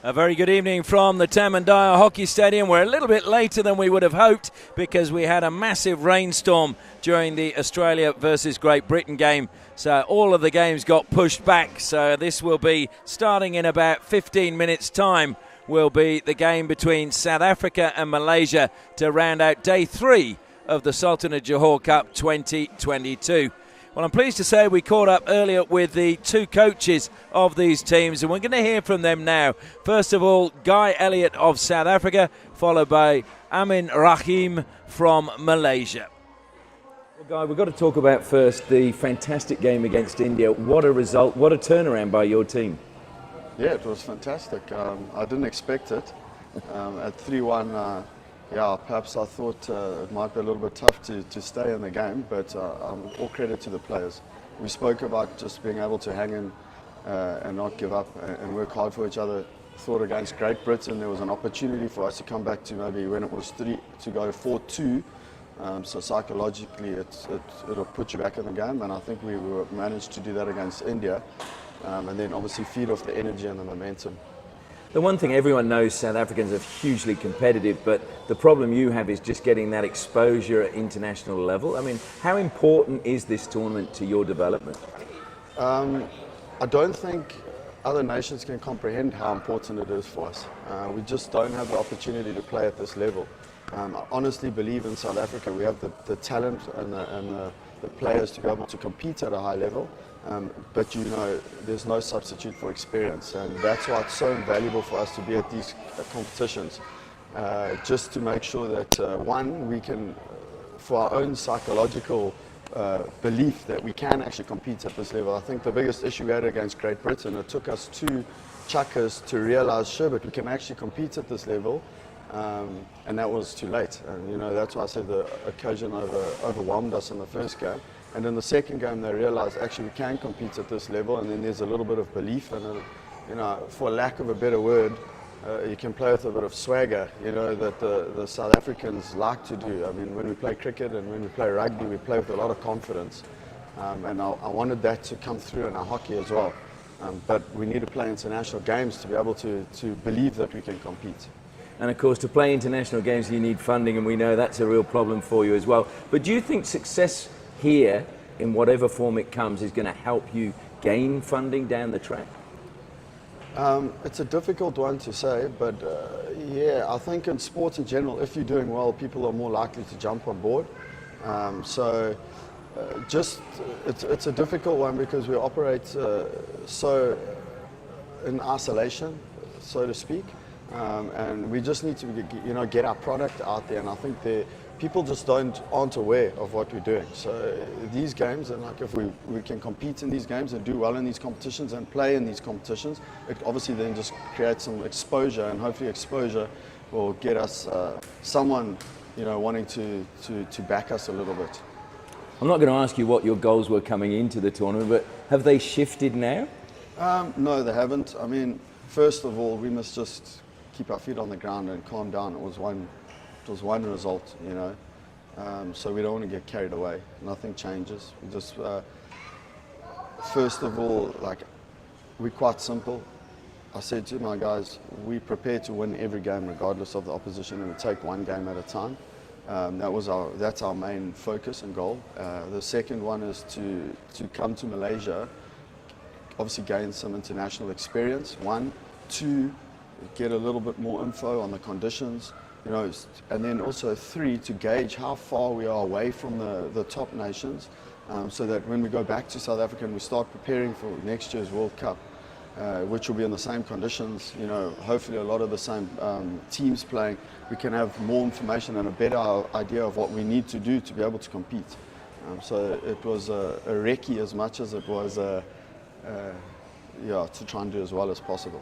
A very good evening from the Tamandaya Hockey Stadium. We're a little bit later than we would have hoped because we had a massive rainstorm during the Australia versus Great Britain game. So all of the games got pushed back. So this will be starting in about 15 minutes' time. Will be the game between South Africa and Malaysia to round out day 3 of the Sultan of Johor Cup 2022. Well, I'm pleased to say we caught up earlier with the two coaches of these teams, and we're going to hear from them now. First of all, Guy Elliott of South Africa, followed by Amin Rahim from Malaysia. Well, Guy, we've got to talk about first the fantastic game against India. What a result, what a turnaround by your team. Yeah, it was fantastic. I didn't expect it. At 3-1, perhaps I thought it might be a little bit tough to stay in the game, but all credit to the players. We spoke about just being able to hang in and not give up and work hard for each other. Thought against Great Britain there was an opportunity for us to come back to maybe when it was 3 to go 4-2. So psychologically it'll put you back in the game, and I think we managed to do that against India, and then obviously feed off the energy and the momentum. The one thing everyone knows, South Africans are hugely competitive, but the problem you have is just getting that exposure at international level. I mean, how important is this tournament to your development? I don't think other nations can comprehend how important it is for us. We just don't have the opportunity to play at this level. I honestly believe in South Africa we have the talent and the players to be able to compete at a high level. But you know, there's no substitute for experience, and that's why it's so invaluable for us to be at these competitions, just to make sure that one, we can, for our own psychological belief that we can actually compete at this level. I think the biggest issue we had against Great Britain, it took us 2 chukkers to realize, sure, but we can actually compete at this level, and that was too late. And you know, that's why I said the occasion overwhelmed us in the first game. And in the second game, they realized actually we can compete at this level, and then there's a little bit of belief, and you know, for lack of a better word, you can play with a bit of swagger, you know, that the South Africans like to do. I mean, when we play cricket and when we play rugby, we play with a lot of confidence, and I wanted that to come through in our hockey as well. But we need to play international games to be able to believe that we can compete. And of course, to play international games, you need funding, and we know that's a real problem for you as well. But do you think success here, in whatever form it comes, is going to help you gain funding down the track? It's a difficult one to say, but yeah, I think in sports in general, if you're doing well, people are more likely to jump on board. It's a difficult one because we operate so in isolation, so to speak, and we just need to get our product out there, and I think people just aren't aware of what we're doing. So these games, and like if we can compete in these games and do well in these competitions and play in these competitions, it obviously then just creates some exposure, and hopefully exposure will get us someone, you know, wanting to back us a little bit. I'm not going to ask you what your goals were coming into the tournament, but have they shifted now? No, they haven't. I mean, first of all, we must just keep our feet on the ground and calm down. It was one result, you know, so we don't want to get carried away. Nothing changes. We just, first of all, like, we're quite simple. I said to my guys, we prepare to win every game regardless of the opposition, and we take one game at a time. That's our main focus and goal. The second one is to come to Malaysia, obviously gain some international experience. 1, 2, get a little bit more info on the conditions. You know, and then also 3, to gauge how far we are away from the top nations, so that when we go back to South Africa and we start preparing for next year's World Cup, which will be in the same conditions, you know, hopefully a lot of the same teams playing, we can have more information and a better idea of what we need to do to be able to compete. So it was a recce as much as it was to try and do as well as possible.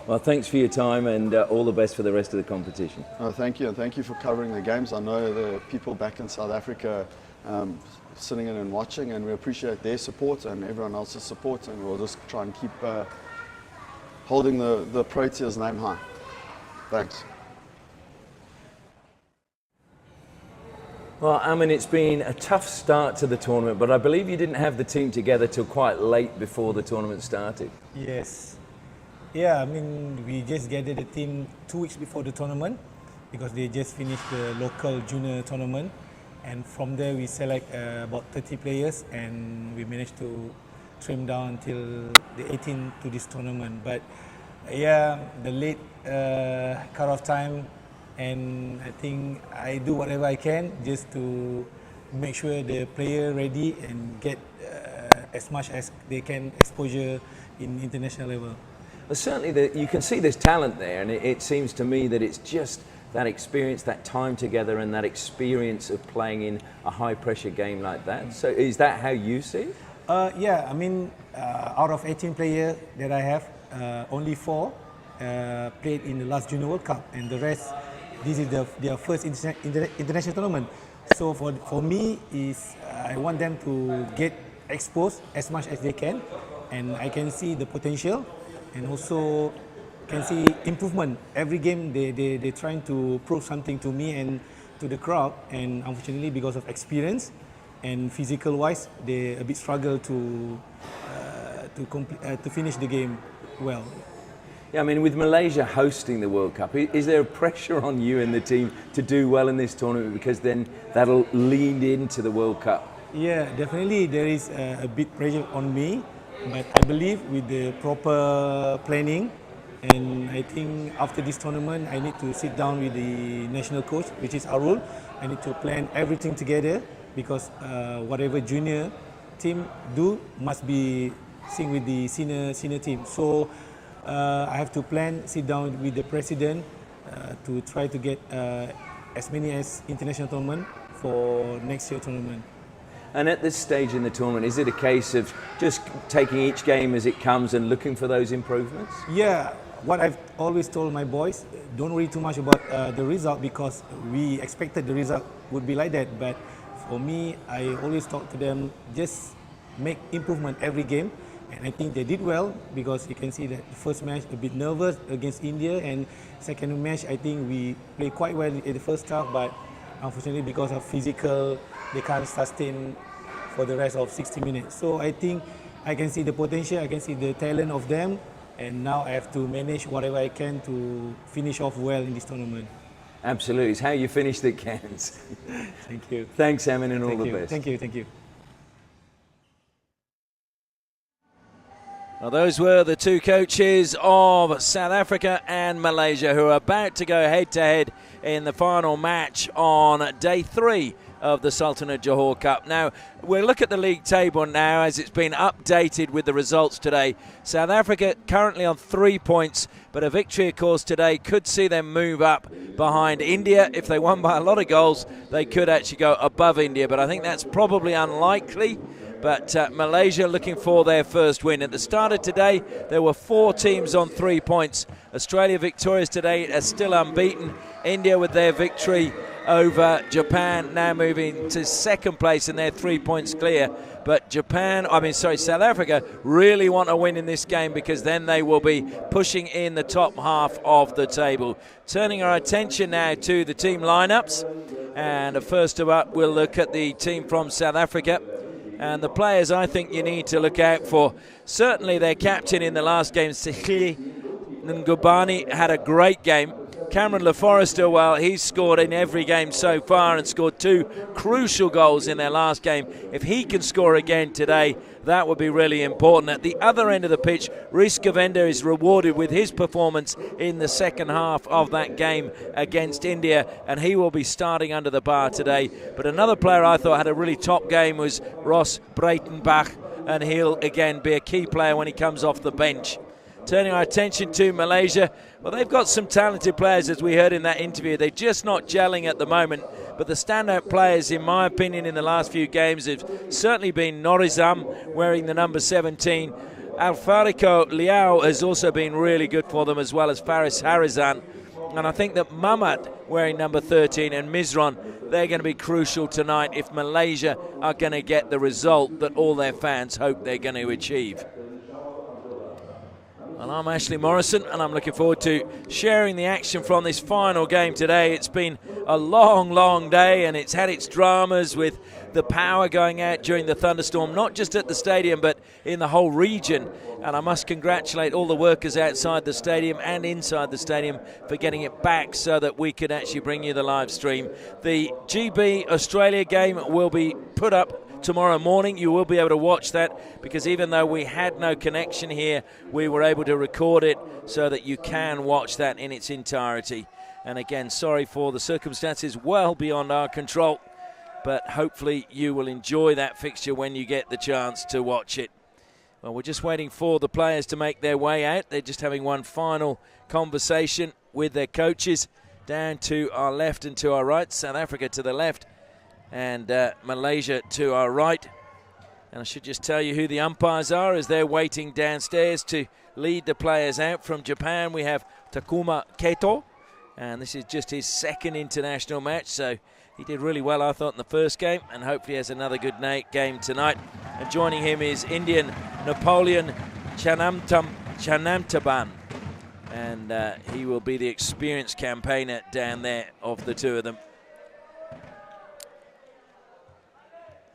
Well, thanks for your time, and all the best for the rest of the competition. Thank you, and thank you for covering the games. I know there are people back in South Africa sitting in and watching, and we appreciate their support and everyone else's support, and we'll just try and keep holding the Proteas name high. Thanks. Well, I mean, it's been a tough start to the tournament, but I believe you didn't have the team together till quite late before the tournament started. Yes. Yeah, I mean, we just gathered the team 2 weeks before the tournament because they just finished the local junior tournament. And from there, we select about 30 players and we managed to trim down until the 18 to this tournament. But yeah, the late cut-off time, and I think I do whatever I can just to make sure the player ready and get as much as they can exposure in international level. Well, certainly you can see there's talent there, and it seems to me that it's just that experience, that time together, and that experience of playing in a high-pressure game like that. So is that how you see it? Yeah, I mean, out of 18 players that I have, only 4 played in the last Junior World Cup, and the rest, this is their first international tournament. So for me, I want them to get exposed as much as they can, and I can see the potential, and also can see improvement. Every game they're trying to prove something to me and to the crowd, and unfortunately because of experience and physical wise, they a bit struggle to finish the game well. Yeah, I mean, with Malaysia hosting the World Cup, is there a pressure on you and the team to do well in this tournament, because then that'll lead into the World Cup? Yeah, definitely there is a bit pressure on me, but I believe with the proper planning, and I think after this tournament I need to sit down with the national coach, which is Arul. I need to plan everything together, because whatever junior team do must be seen with the senior team. So I have to plan, sit down with the president to try to get as many as international tournament for next year tournament. And at this stage in the tournament, is it a case of just taking each game as it comes and looking for those improvements? Yeah, what I've always told my boys, don't worry too much about the result, because we expected the result would be like that. But for me, I always talk to them, just make improvement every game. And I think they did well, because you can see that the first match a bit nervous against India, and second match I think we played quite well in the first half, but unfortunately because of physical, they can't sustain for the rest of 60 minutes. So I think I can see the potential, I can see the talent of them, and now I have to manage whatever I can to finish off well in this tournament. Absolutely, it's how you finish that counts. Thank you. Thanks, Amin, and all the best. Thank you, thank you. Well, those were the two coaches of South Africa and Malaysia, who are about to go head-to-head in the final match on day 3 of the Sultan of Johor Cup. Now, we'll look at the league table now as it's been updated with the results today. South Africa currently on 3 points, but a victory, of course, today could see them move up behind India. If they won by a lot of goals, they could actually go above India, but I think that's probably unlikely. But Malaysia looking for their first win. At the start of today, there were 4 teams on 3 points. Australia victorious today are still unbeaten. India with their victory over Japan now moving to second place, and they're 3 points clear. But South Africa really want to win in this game, because then they will be pushing in the top half of the table. Turning our attention now to the team lineups. And first up, we'll look at the team from South Africa. And the players I think you need to look out for, certainly their captain in the last game, Sihli Ngubani, had a great game. Cameron LaForester, well, he's scored in every game so far and scored 2 crucial goals in their last game. If he can score again today, that would be really important. At the other end of the pitch, Rhys Govender is rewarded with his performance in the second half of that game against India, and he will be starting under the bar today. But another player I thought had a really top game was Ross Breitenbach, and he'll again be a key player when he comes off the bench. Turning our attention to Malaysia, well, they've got some talented players, as we heard in that interview. They're just not gelling at the moment, but the standout players, in my opinion, in the last few games have certainly been Norizam, wearing the number 17. Alfariko Liao has also been really good for them, as well as Faris Harizan. And I think that Mamat, wearing number 13, and Mizran, they're going to be crucial tonight if Malaysia are going to get the result that all their fans hope they're going to achieve. And I'm Ashley Morrison, and I'm looking forward to sharing the action from this final game today. It's been a long, long day, and it's had its dramas with the power going out during the thunderstorm, not just at the stadium, but in the whole region. And I must congratulate all the workers outside the stadium and inside the stadium for getting it back so that we could actually bring you the live stream. The GB Australia game will be put up tomorrow morning. You will be able to watch that, because even though we had no connection here, we were able to record it so that you can watch that in its entirety. And again, sorry for the circumstances, well beyond our control, but hopefully you will enjoy that fixture when you get the chance to watch it. Well, we're just waiting for the players to make their way out. They're just having one final conversation with their coaches. Down to our left and to our right, South Africa to the left, and Malaysia to our right. And I should just tell you who the umpires are as they're waiting downstairs to lead the players out. From Japan, we have Takuma Keto, and this is just his second international match, so he did really well, I thought, in the first game, and hopefully has another good game tonight. And joining him is Indian Napoleon Chanamtaban, and he will be the experienced campaigner down there of the two of them.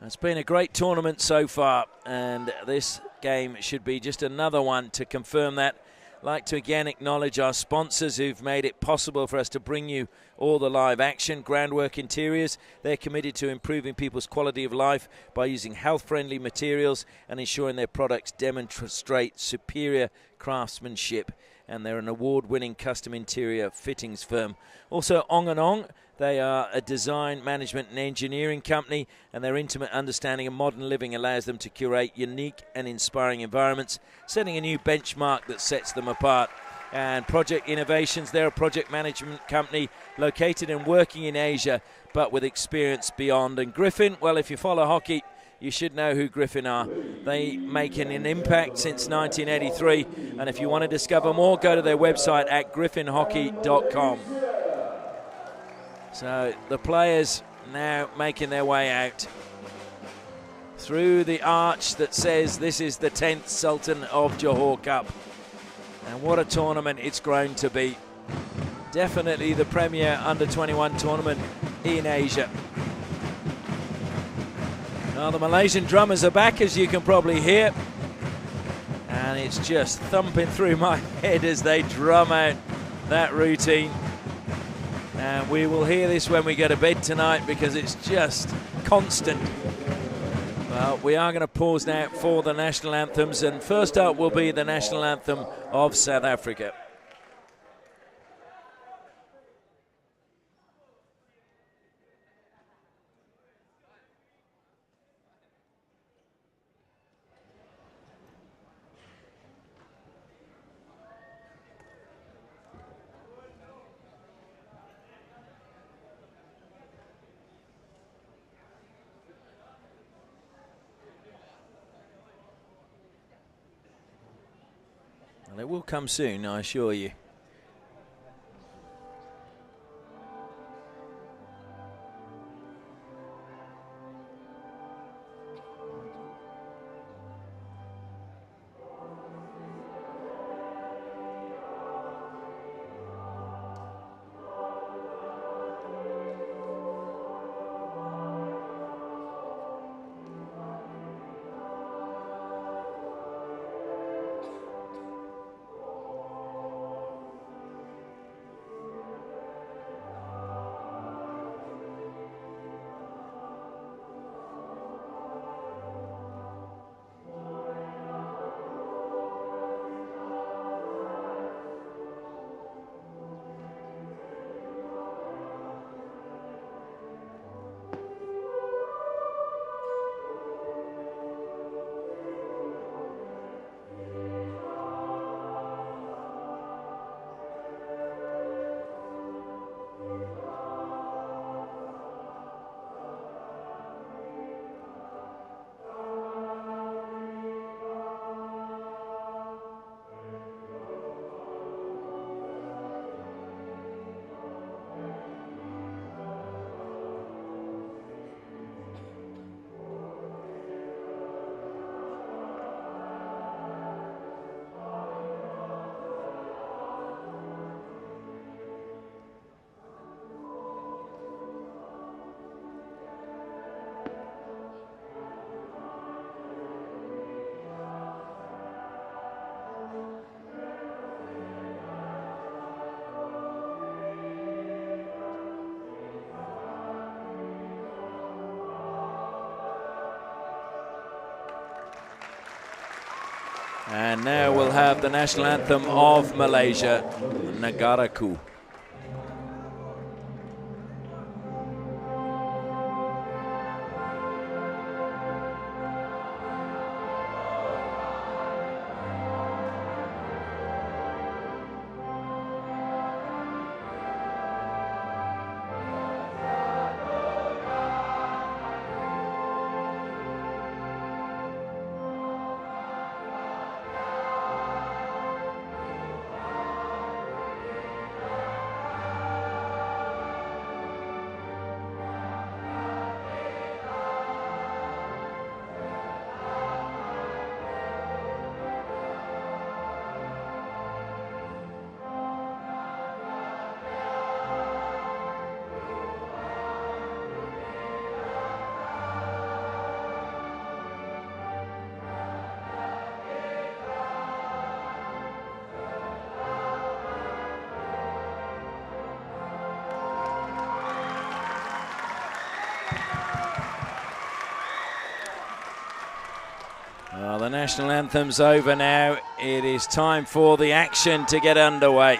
It's been a great tournament so far, and this game should be just another one to confirm that. I'd like to again acknowledge our sponsors who've made it possible for us to bring you all the live action. Groundwork Interiors, they're committed to improving people's quality of life by using health-friendly materials and ensuring their products demonstrate superior craftsmanship. And they're an award-winning custom interior fittings firm. Also, Ong & Ong, they are a design, management and engineering company, and their intimate understanding of modern living allows them to curate unique and inspiring environments, setting a new benchmark that sets them apart. And Project Innovations, they're a project management company located and working in Asia, but with experience beyond. And Griffin, well, if you follow hockey, you should know who Griffin are. They making an impact since 1983, and if you want to discover more, go to their website at griffinhockey.com. So the players now making their way out through the arch that says this is the 10th Sultan of Johor Cup. And what a tournament it's grown to be. Definitely the premier under-21 tournament in Asia. Well, the Malaysian drummers are back, as you can probably hear. And it's just thumping through my head as they drum out that routine. And we will hear this when we go to bed tonight because it's just constant. Well, we are going to pause now for the national anthems. And first up will be the national anthem of South Africa. And it will come soon, I assure you. And now we'll have the national anthem of Malaysia, Negaraku. Well, the national anthem's over now. It is time for the action to get underway.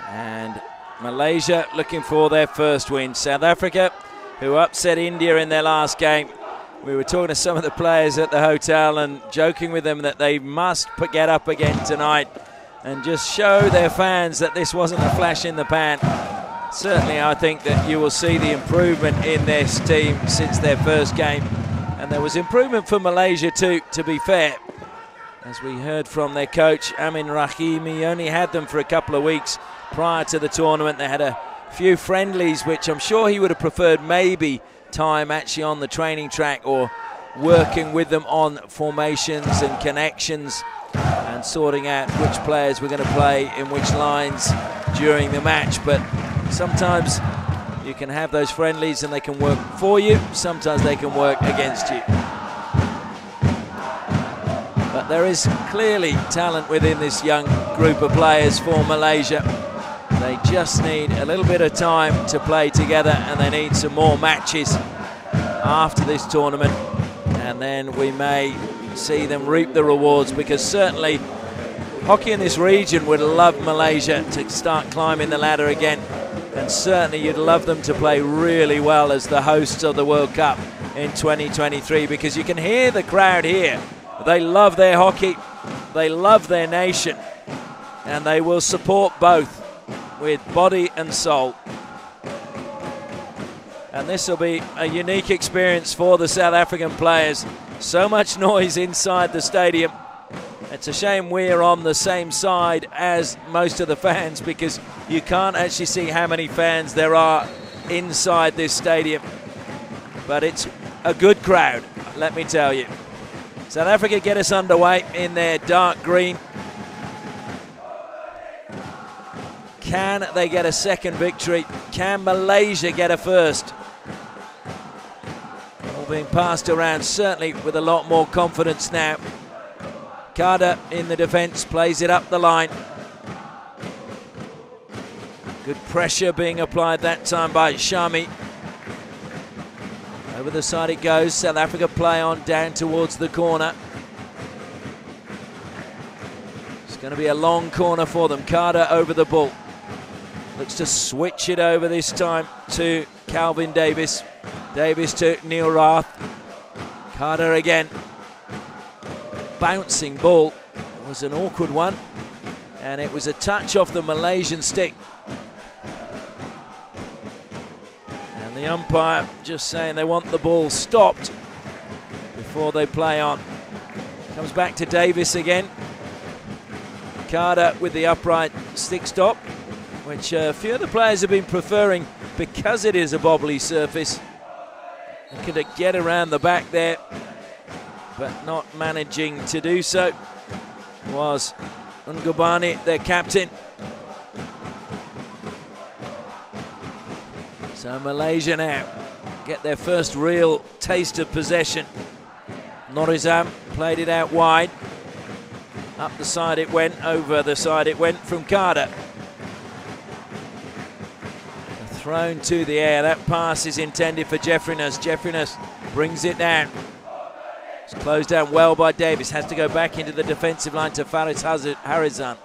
And Malaysia looking for their first win. South Africa, who upset India in their last game. We were talking to some of the players at the hotel and joking with them that they must get up again tonight and just show their fans that this wasn't a flash in the pan. Certainly, I think that you will see the improvement in this team since their first game. And there was improvement for Malaysia too, to be fair. As we heard from their coach, Amin Rahim, he only had them for a couple of weeks prior to the tournament. They had a few friendlies, which I'm sure he would have preferred maybe time actually on the training track or working with them on formations and connections and sorting out which players were going to play in which lines during the match. But sometimes you can have those friendlies and they can work for you. Sometimes they can work against you. But there is clearly talent within this young group of players for Malaysia. They just need a little bit of time to play together, and they need some more matches after this tournament. And then we may see them reap the rewards, because certainly hockey in this region would love Malaysia to start climbing the ladder again. And certainly you'd love them to play really well as the hosts of the World Cup in 2023, because you can hear the crowd here. They love their hockey, they love their nation, and they will support both with body and soul. And this will be a unique experience for the South African players. So much noise inside the stadium. It's a shame we're on the same side as most of the fans, because you can't actually see how many fans there are inside this stadium. But it's a good crowd, let me tell you. South Africa get us underway in their dark green. Can they get a second victory? Can Malaysia get a first? All being passed around, certainly with a lot more confidence now. Carter in the defence, plays it up the line. Good pressure being applied that time by Shami. Over the side it goes. South Africa play on down towards the corner. It's going to be a long corner for them. Carter over the ball. Looks to switch it over this time to Calvin Davis. Davis to Neil Rath. Carter again. Bouncing ball. It was an awkward one, and it was a touch off the Malaysian stick. And the umpire just saying they want the ball stopped before they play on. Comes back to Davis again. Carter with the upright stick stop, which a few of the players have been preferring because it is a bobbly surface. They could get around the back there, but not managing to do so was Ngubane, their captain. So Malaysia now get their first real taste of possession. Norizam played it out wide. Up the side it went, over the side it went from Carter. Thrown to the air. That pass is intended for Jeffrey Nuss. Jeffrey Nuss brings it down. It's closed down well by Davis. Has to go back into the defensive line to Faris Harizan.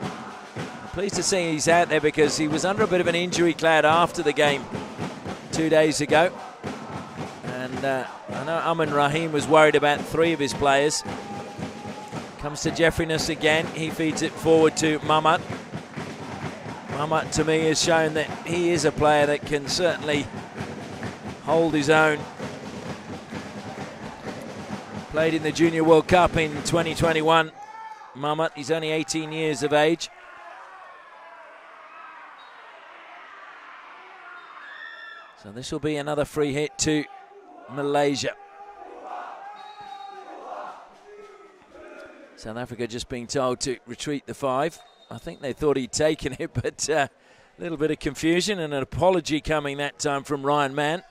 Pleased to see he's out there because he was under a bit of an injury cloud after the game 2 days ago. And I know Aman Rahim was worried about 3 of his players. Comes to Jeffrey-ness again. He feeds it forward to Mamat. Mamat, to me, has shown that he is a player that can certainly hold his own. Played in the Junior World Cup in 2021. Mamat, he's only 18 years of age. So this will be another free hit to Malaysia. South Africa just being told to retreat the 5. I think they thought he'd taken it, but a little bit of confusion and an apology coming that time from Ryan Mann.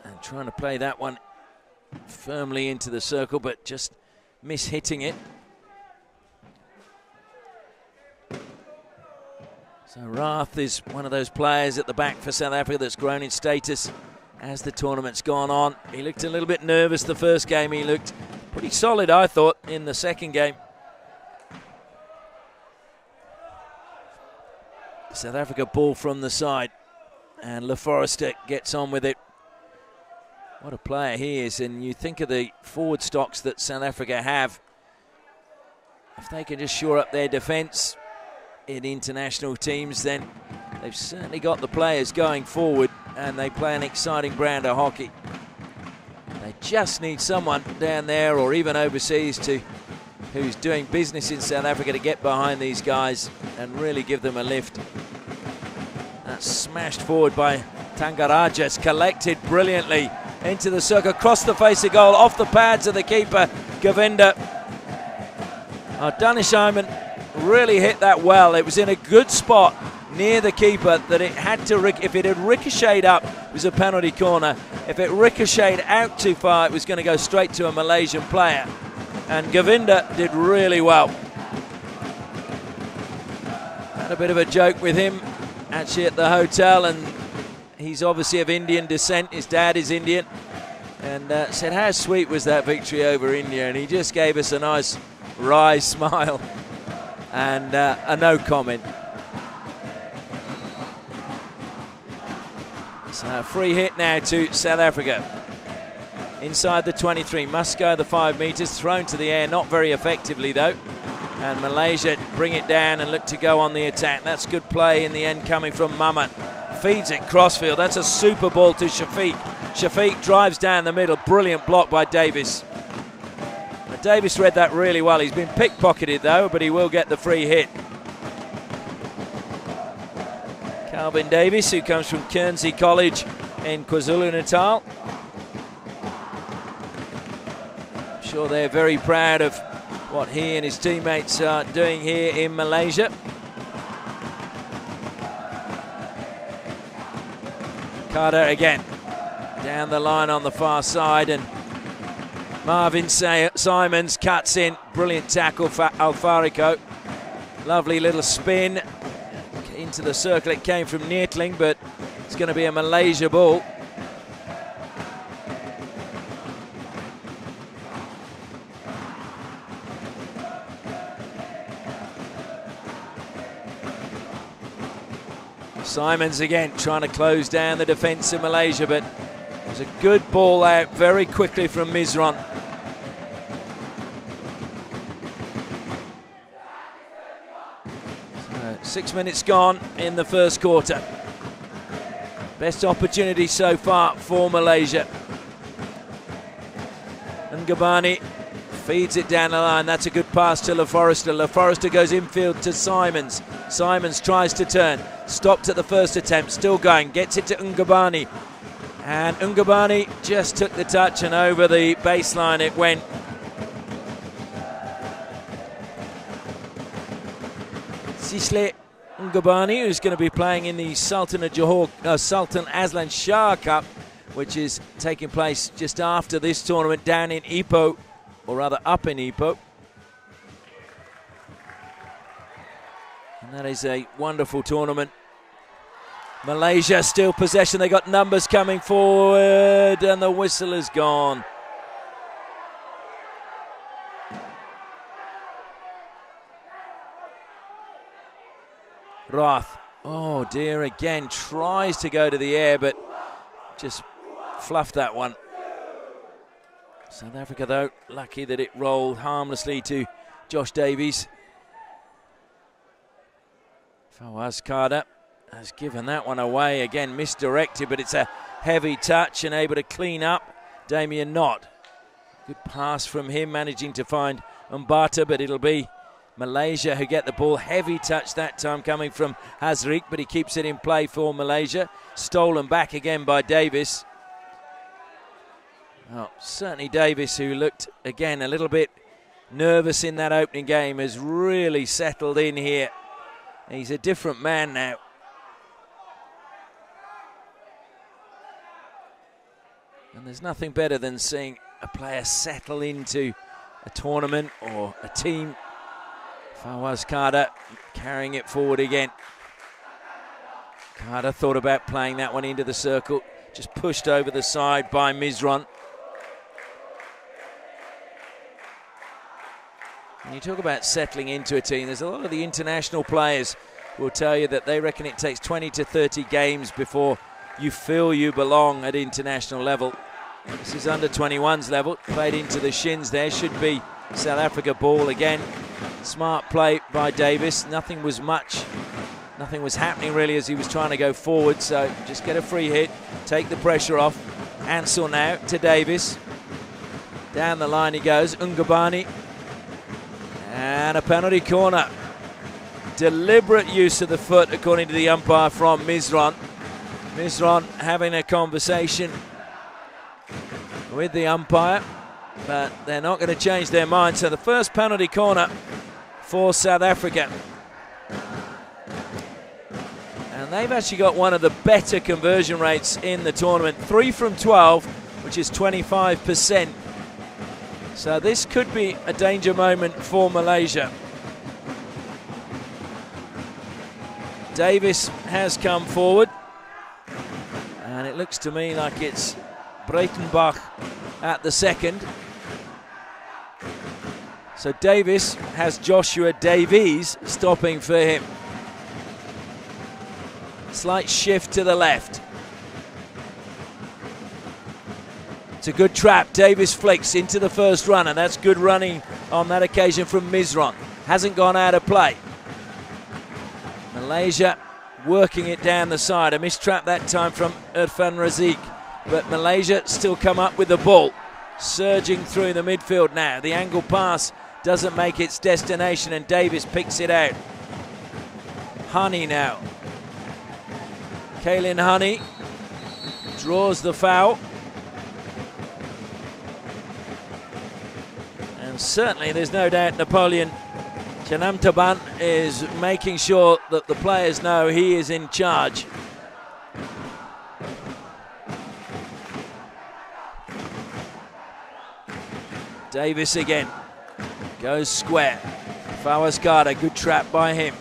And trying to play that one firmly into the circle, but just miss-hitting it. So Rath is one of those players at the back for South Africa that's grown in status as the tournament's gone on. He looked a little bit nervous the first game. He looked pretty solid, I thought, in the second game. South Africa ball from the side, and LaForester gets on with it. What a player he is, and you think of the forward stocks that South Africa have. If they can just shore up their defence in international teams, then they've certainly got the players going forward, and they play an exciting brand of hockey. They just need someone down there or even overseas who's doing business in South Africa to get behind these guys and really give them a lift. That's smashed forward by Tangarajas, collected brilliantly into the circle, across the face of goal, off the pads of the keeper, Govinda. Danish Ayman really hit that well. It was in a good spot near the keeper that it had to, if it had ricocheted up, it was a penalty corner. If it ricocheted out too far, it was going to go straight to a Malaysian player. And Govinda did really well. Had a bit of a joke with him actually at the hotel, and he's obviously of Indian descent. His dad is Indian. And said, how sweet was that victory over India? And he just gave us a nice wry smile and a no comment. So free hit now to South Africa. Inside the 23, must go the 5 metres, thrown to the air, not very effectively though. And Malaysia bring it down and look to go on the attack. That's good play in the end coming from Mamat. Feeds it crossfield, that's a super ball to Shafiq. Shafiq drives down the middle, brilliant block by Davis. Davis read that really well. He's been pickpocketed though, but he will get the free hit. Calvin Davis, who comes from Guernsey College in KwaZulu-Natal. I'm sure they're very proud of what he and his teammates are doing here in Malaysia. Carter again, down the line on the far side, and Marvin Simons cuts in. Brilliant tackle for Alfarico. Lovely little spin into the circle. It came from Neertling, but it's going to be a Malaysia ball. Simons again trying to close down the defence of Malaysia, but it was a good ball out very quickly from Mizron. 6 minutes gone in the first quarter. Best opportunity so far for Malaysia. Ngabani feeds it down the line. That's a good pass to LaForester. LaForester goes infield to Simons. Simons tries to turn. Stopped at the first attempt. Still going. Gets it to Ngabani. And Ngabani just took the touch, and over the baseline it went. Sisle Ngabani, who's going to be playing in the Sultan of Johor, Sultan Aslan Shah Cup, which is taking place just after this tournament down in Ipoh, or rather up in Ipoh. And that is a wonderful tournament. Malaysia still possession. They got numbers coming forward, and the whistle is gone. Roth, oh dear, again tries to go to the air, but just fluffed that one. South Africa, though, lucky that it rolled harmlessly to Josh Davies. Fawaz Carter has given that one away, again misdirected, but it's a heavy touch and able to clean up Damien Knott. Good pass from him, managing to find Mbata, but it'll be Malaysia who get the ball. Heavy touch that time coming from Hazrik, but he keeps it in play for Malaysia. Stolen back again by Davis. Oh, certainly Davis, who looked again a little bit nervous in that opening game, has really settled in here. He's a different man now. And there's nothing better than seeing a player settle into a tournament or a team. Fawaz Carter carrying it forward again. Carter thought about playing that one into the circle, just pushed over the side by Mizron. When you talk about settling into a team, there's a lot of the international players who will tell you that they reckon it takes 20 to 30 games before you feel you belong at international level. This is under 21s level, played into the shins there, should be South Africa ball again. Smart play by Davis, nothing was happening really as he was trying to go forward, so just get a free hit, take the pressure off. Ansel now to Davis. Down the line he goes, Ungabani. And a penalty corner. Deliberate use of the foot, according to the umpire, from Mizron. Mizron having a conversation with the umpire, but they're not going to change their mind. So the first penalty corner for South Africa. And they've actually got one of the better conversion rates in the tournament. 3 from 12, which is 25%. So this could be a danger moment for Malaysia. Davis has come forward, and it looks to me like it's Breitenbach at the second. So Davis has Joshua Davies stopping for him. Slight shift to the left. It's a good trap. Davis flicks into the first run, and that's good running on that occasion from Mizron. Hasn't gone out of play. Malaysia working it down the side. A mistrap that time from Irfan Razik, but Malaysia still come up with the ball. Surging through the midfield now. The angle pass doesn't make its destination, and Davis picks it out. Honey now. Kaylin Honey draws the foul. And certainly there's no doubt Napoleon Janamtaban is making sure that the players know he is in charge. Davis again goes square. Fawaz Carter, good trap by him.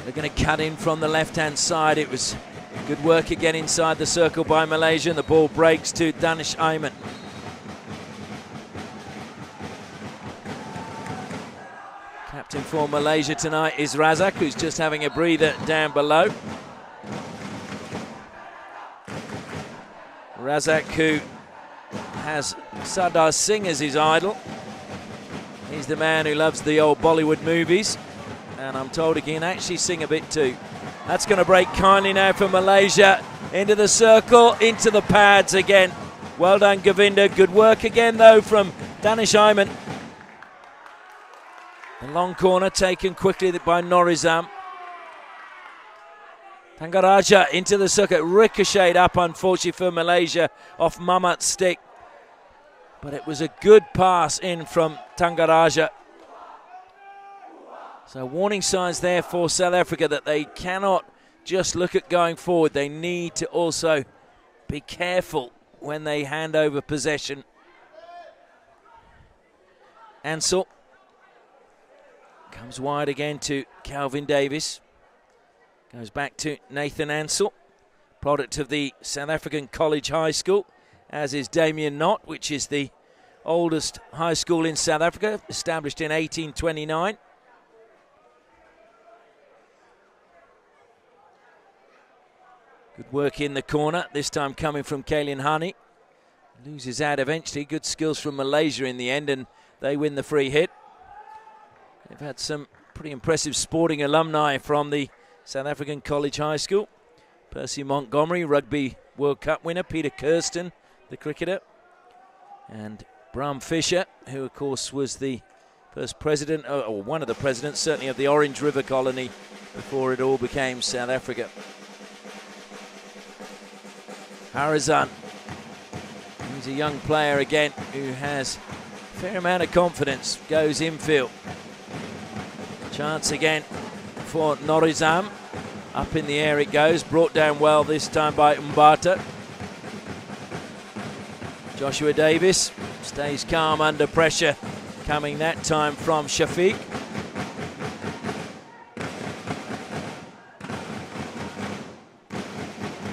They're going to cut in from the left-hand side. It was good work again inside the circle by Malaysia, and the ball breaks to Danish Ayman. Captain for Malaysia tonight is Razak, who's just having a breather down below. Razak, who has Sardar Singh as his idol. He's the man who loves the old Bollywood movies, and I'm told he can actually sing a bit too. That's going to break kindly now for Malaysia. Into the circle, into the pads again. Well done, Govinda. Good work again, though, from Danish Ayman. The long corner taken quickly by Norizam. Tangaraja into the circuit, ricocheted up, unfortunately for Malaysia, off Mamat's stick. But it was a good pass in from Tangaraja. So warning signs there for South Africa that they cannot just look at going forward. They need to also be careful when they hand over possession. Ansel comes wide again to Calvin Davis. Goes back to Nathan Ansell, product of the South African College High School, as is Damien Knott, which is the oldest high school in South Africa, established in 1829. Good work in the corner, this time coming from Kaelin Hani. Loses out eventually. Good skills from Malaysia in the end, and they win the free hit. They've had some pretty impressive sporting alumni from the South African College High School. Percy Montgomery, Rugby World Cup winner. Peter Kirsten, the cricketer. And Bram Fisher, who of course was the first president, or one of the presidents, certainly of the Orange River Colony before it all became South Africa. Harazan, he's a young player again who has a fair amount of confidence, goes infield. Chance again for Norizam. Up in the air it goes, brought down well this time by Mbata. Joshua Davis stays calm under pressure, coming that time from Shafiq.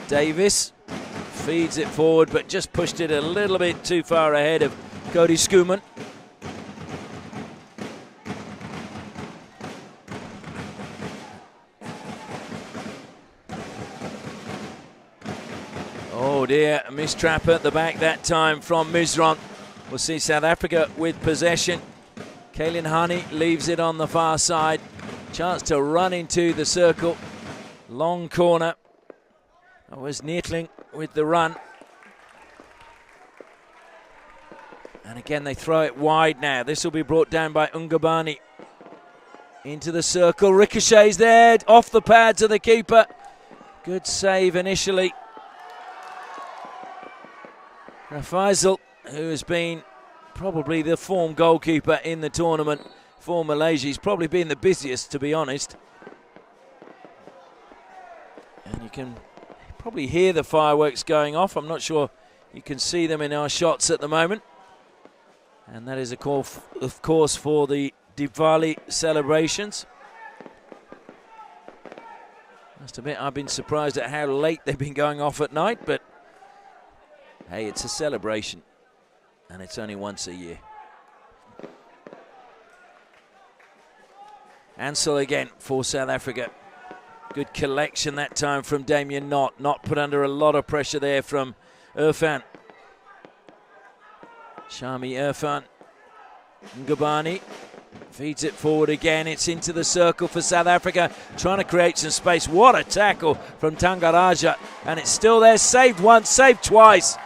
Davis feeds it forward, but just pushed it a little bit too far ahead of Cody Schoeman. Oh dear, a mistrap at the back that time from Mizron. We'll see South Africa with possession. Kaelin Hani leaves it on the far side. Chance to run into the circle. Long corner. That was Neertling with the run. And again they throw it wide now. This will be brought down by Ungabani. Into the circle, ricochets there, off the pads of the keeper. Good save initially. Rafaisal, who has been probably the form goalkeeper in the tournament for Malaysia. He's probably been the busiest, to be honest. And you can probably hear the fireworks going off. I'm not sure you can see them in our shots at the moment. And that is a call, of course, for the Diwali celebrations. Must admit, I've been surprised at how late they've been going off at night, but hey, it's a celebration, and it's only once a year. Ansell again for South Africa. Good collection that time from Damien Knott. Not put under a lot of pressure there from Irfan. Shami Irfan. Ngubani feeds it forward again. It's into the circle for South Africa, trying to create some space. What a tackle from Tangaraja, and it's still there. Saved once, saved twice.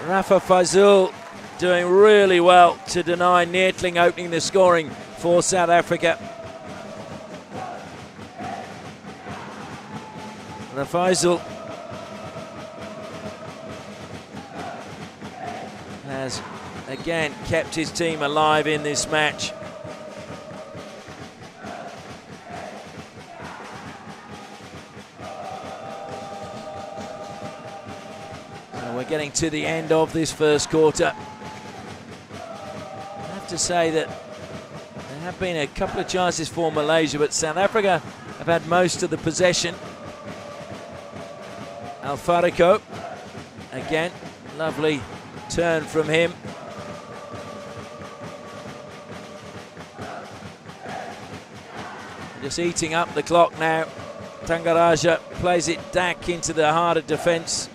Rafa Fazul doing really well to deny Neertling opening the scoring for South Africa. Rafaisal has again kept his team alive in this match. So we're getting to the end of this first quarter. I have to say that there have been a couple of chances for Malaysia, but South Africa have had most of the possession. Alfarico, again, lovely turn from him. Just eating up the clock now. Tangaraja plays it back into the heart of defence.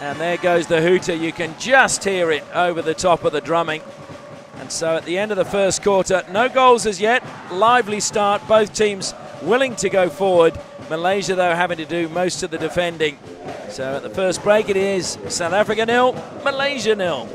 And there goes the hooter. You can just hear it over the top of the drumming. And so at the end of the first quarter, no goals as yet. Lively start, both teams willing to go forward. Malaysia, though, having to do most of the defending. So at the first break, it is South Africa 0, Malaysia 0.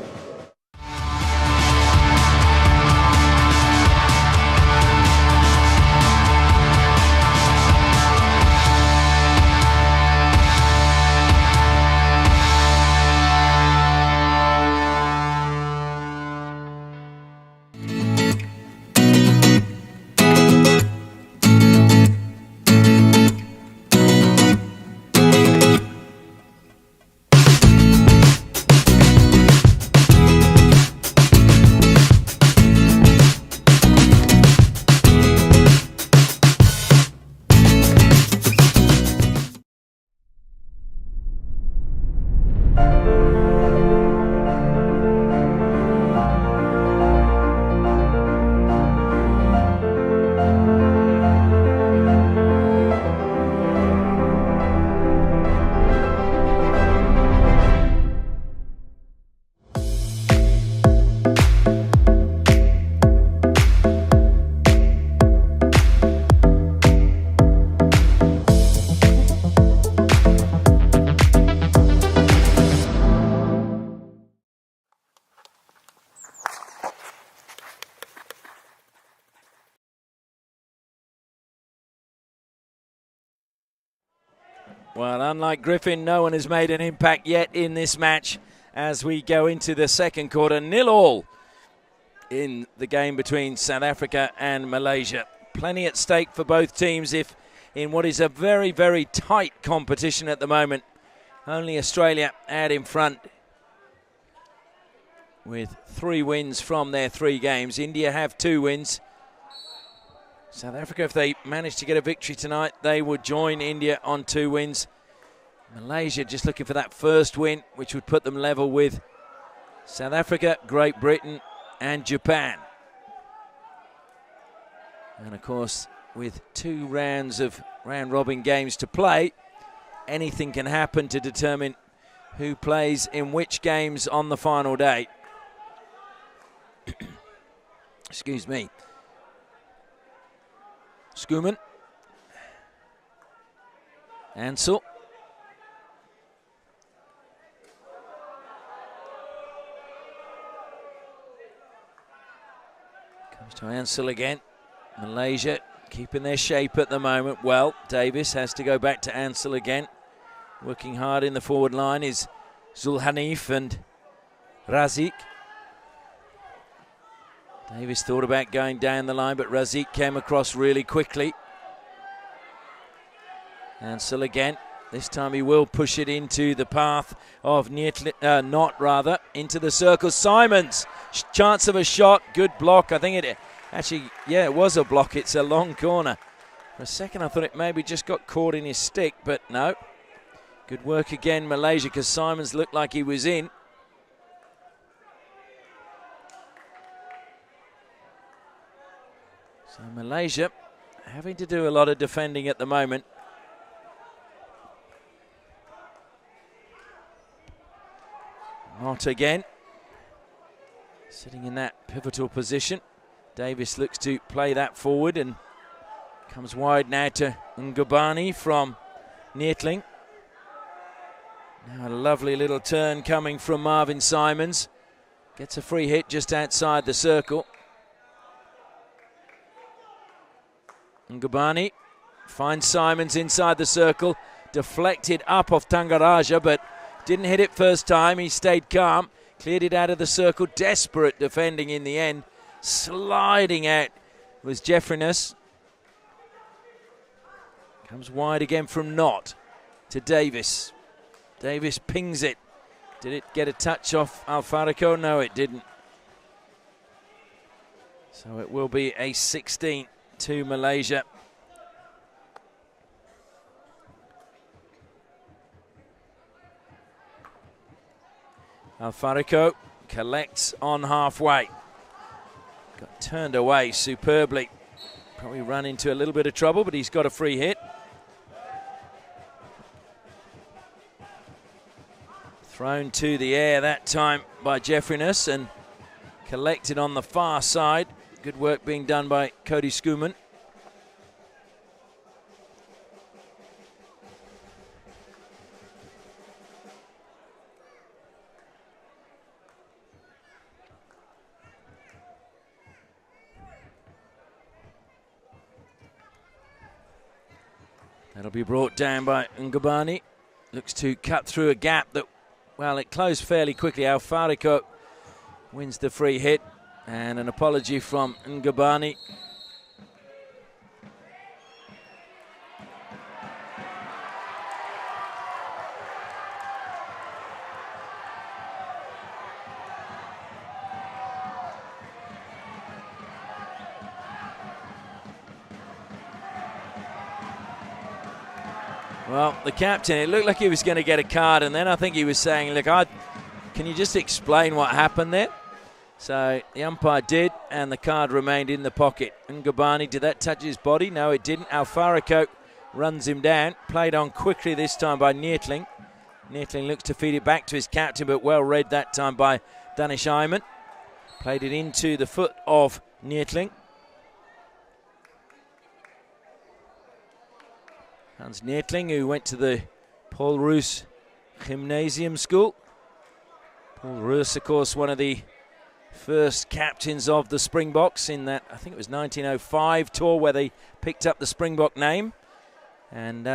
Well, unlike Griffin, no one has made an impact yet in this match as we go into the second quarter. 0-0 in the game between South Africa and Malaysia. Plenty at stake for both teams if in what is a very, very tight competition at the moment. Only Australia out in front with 3 wins from their 3 games. India have 2 wins. South Africa, if they manage to get a victory tonight, they would join India on 2 wins. Malaysia just looking for that first win, which would put them level with South Africa, Great Britain and Japan. And of course, with 2 rounds of round-robin games to play, anything can happen to determine who plays in which games on the final day. Excuse me. Schoeman. Ansel. Comes to Ansel again. Malaysia keeping their shape at the moment. Well, Davis has to go back to Ansel again. Working hard in the forward line is Zulhanif and Razik. Davis thought about going down the line, but Razik came across really quickly. Ansel again. This time he will push it into the path of into the circle. Simons, chance of a shot, good block. I think it was a block. It's a long corner. For a second I thought it maybe just got caught in his stick, but no. Good work again, Malaysia, because Simons looked like he was in. So Malaysia having to do a lot of defending at the moment. Not again. Sitting in that pivotal position. Davis looks to play that forward and comes wide now to Ngubani from Neertling. Now a lovely little turn coming from Marvin Simons. Gets a free hit just outside the circle. Ngubani finds Simons inside the circle. Deflected up off Tangaraja, but didn't hit it first time. He stayed calm. Cleared it out of the circle. Desperate defending in the end. Sliding out was Jeffrinus. Comes wide again from Knott to Davis. Davis pings it. Did it get a touch off Alfarico? No, it didn't. So it will be a 16 to Malaysia. Alfarico collects on halfway. Got turned away superbly. Probably run into a little bit of trouble, but he's got a free hit. Thrown to the air that time by Jeffrinus and collected on the far side. Good work being done by Cody Schoeman. That'll be brought down by Ngubani. Looks to cut through a gap that, well, it closed fairly quickly. Alfarico wins the free hit. And an apology from Ngubani. Well, the captain, it looked like he was going to get a card, and then I think he was saying, look, can you just explain what happened there? So the umpire did, and the card remained in the pocket. Ngubani, did that touch his body? No, it didn't. Alfarico runs him down. Played on quickly this time by Neertling. Neertling looks to feed it back to his captain, but well read that time by Danish Ayman. Played it into the foot of Neertling. Hans Neertling, who went to the Paul Roos Gymnasium School. Paul Roos, of course, one of the first captains of the Springboks in that, I think it was 1905 tour where they picked up the Springbok name. And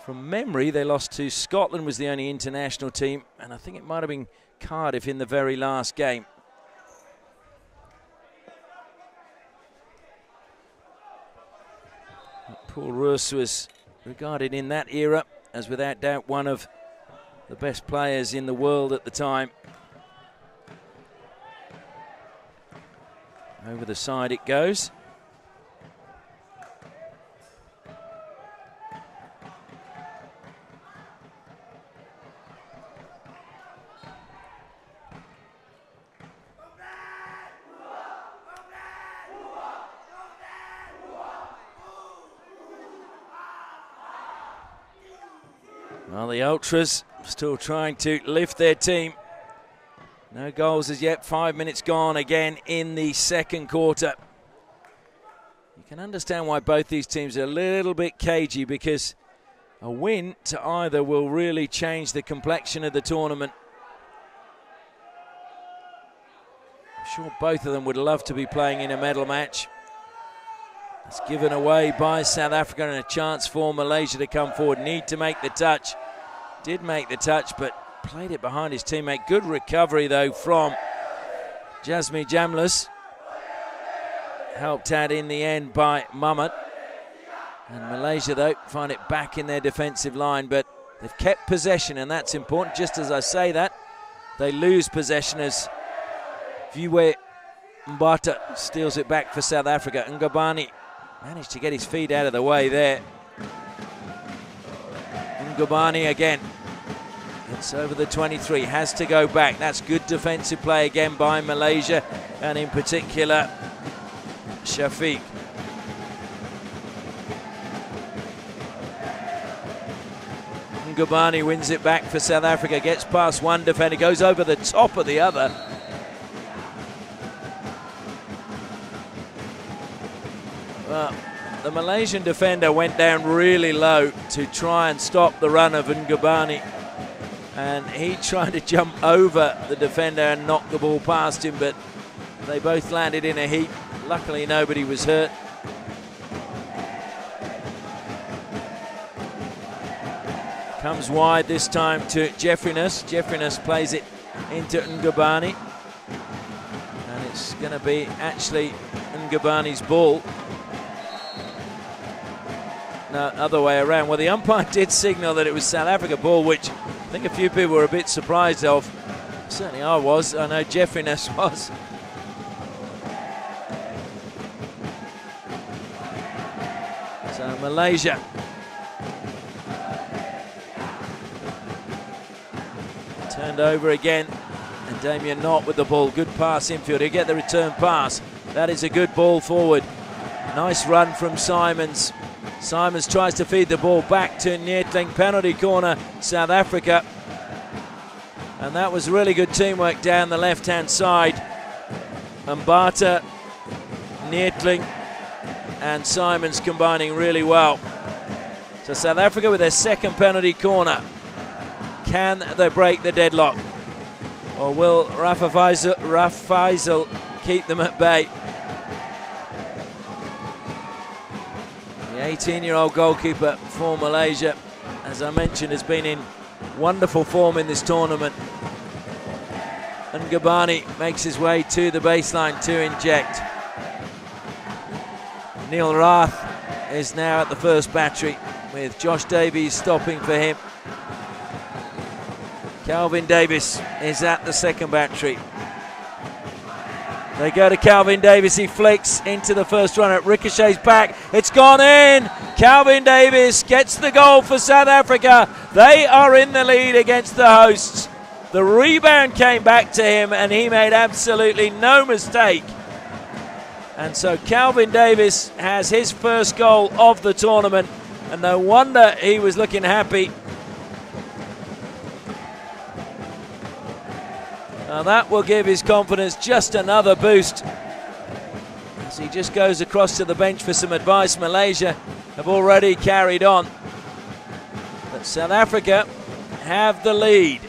From memory, they lost to Scotland, was the only international team, and I think it might have been Cardiff in the very last game. Paul Roos was regarded in that era as without doubt one of the best players in the world at the time. Over the side it goes. Well, the Ultras still trying to lift their team. No goals as yet, 5 minutes gone again in the second quarter. You can understand why both these teams are a little bit cagey, because a win to either will really change the complexion of the tournament. I'm sure both of them would love to be playing in a medal match. It's given away by South Africa and a chance for Malaysia to come forward. Need to make the touch. Did make the touch, but played it behind his teammate. Good recovery, though, from Jasmine Jamlis. Helped out in the end by Muhammad. And Malaysia, though, find it back in their defensive line, but they've kept possession, and that's important. Just as I say that, they lose possession as Viwe Mbata steals it back for South Africa. Ngubane managed to get his feet out of the way there. Ngubane again. It's over the 23, has to go back. That's good defensive play again by Malaysia, and in particular, Shafiq. Ngubane wins it back for South Africa, gets past one defender, goes over the top of the other. Well, the Malaysian defender went down really low to try and stop the run of Ngubane, and he tried to jump over the defender and knock the ball past him, but they both landed in a heap. Luckily nobody was hurt. Comes wide this time to Jeffrinus. Jeffrinus plays it into Ngubane, and it's going to be actually Ngubane's ball. No, other way around. Well, the umpire did signal that it was South Africa ball, which I think a few people were a bit surprised of. Certainly I was. I know Jeffrinus was. So Malaysia turned over again, and Damien Knott with the ball. Good pass infield. He'll get the return pass. That is a good ball forward. Nice run from Simons. Simons tries to feed the ball back to Neertling. Penalty corner, South Africa. And that was really good teamwork down the left-hand side. Mbata, Neertling, and Simons combining really well. So South Africa with their second penalty corner. Can they break the deadlock? Or will Rafa Faisal keep them at bay? The 18-year-old goalkeeper for Malaysia, as I mentioned, has been in wonderful form in this tournament. And Ngubane makes his way to the baseline to inject. Neil Rath is now at the first battery, with Josh Davies stopping for him. Calvin Davis is at the second battery. They go to Calvin Davis, he flicks into the first runner, it ricochets back, it's gone in! Calvin Davis gets the goal for South Africa. They are in the lead against the hosts. The rebound came back to him and he made absolutely no mistake. And so Calvin Davis has his first goal of the tournament, and no wonder he was looking happy. Now that will give his confidence just another boost as he just goes across to the bench for some advice. Malaysia have already carried on, but South Africa have the lead.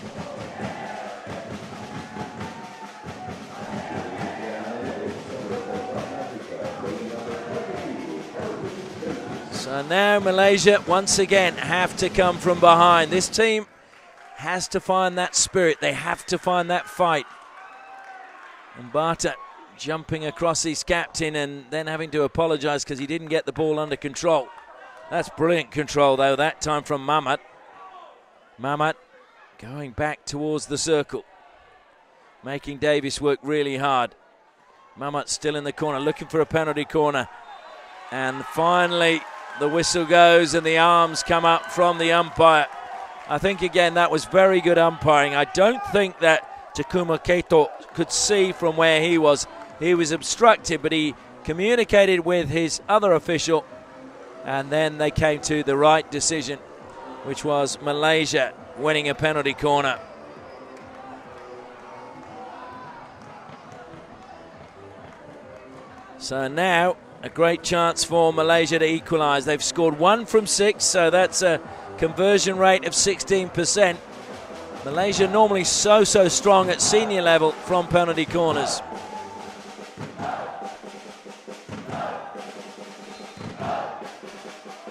So So now Malaysia once again have to come from behind. This team has to find that spirit. They have to find that fight. And Bata jumping across his captain and then having to apologise because he didn't get the ball under control. That's brilliant control though, that time from Mamat. Mamat going back towards the circle, making Davis work really hard. Mamat still in the corner, looking for a penalty corner. And finally the whistle goes and the arms come up from the umpire. I think again that was very good umpiring. I don't think that Takuma Keito could see from where he was. He was obstructed, but he communicated with his other official and then they came to the right decision, which was Malaysia winning a penalty corner. So now a great chance for Malaysia to equalise. They've scored 1 from 6, so that's a conversion rate of 16%. Malaysia normally so strong at senior level from penalty corners.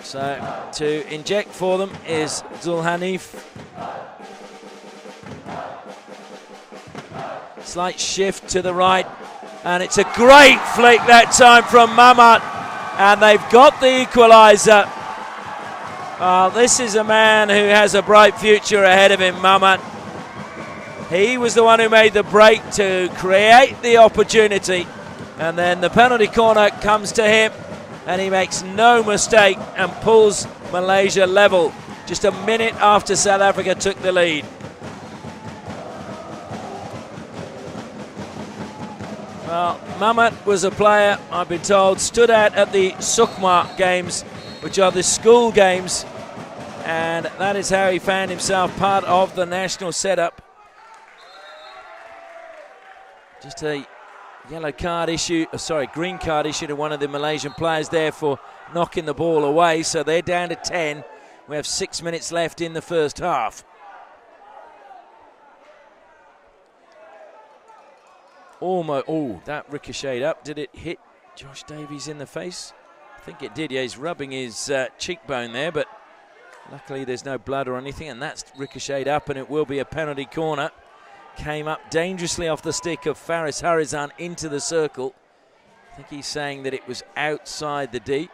So to inject for them is Zulhanif. Slight shift to the right, and it's a great flick that time from Mamat, and they've got the equaliser. This is a man who has a bright future ahead of him, Mamat. He was the one who made the break to create the opportunity, and then the penalty corner comes to him, and he makes no mistake and pulls Malaysia level just a minute after South Africa took the lead. Well, Mamat was a player, I've been told, stood out at the Sukma games, which are the school games, and that is how he found himself part of the national setup. Just a yellow card issue, green card issue to one of the Malaysian players there for knocking the ball away, so they're down to 10. We have 6 minutes left in the first half. Almost, that ricocheted up. Did it hit Josh Davies in the face? I think it did, yeah, he's rubbing his cheekbone there, but luckily there's no blood or anything, and that's ricocheted up, and it will be a penalty corner. Came up dangerously off the stick of Faris Harizan into the circle. I think he's saying that it was outside the D.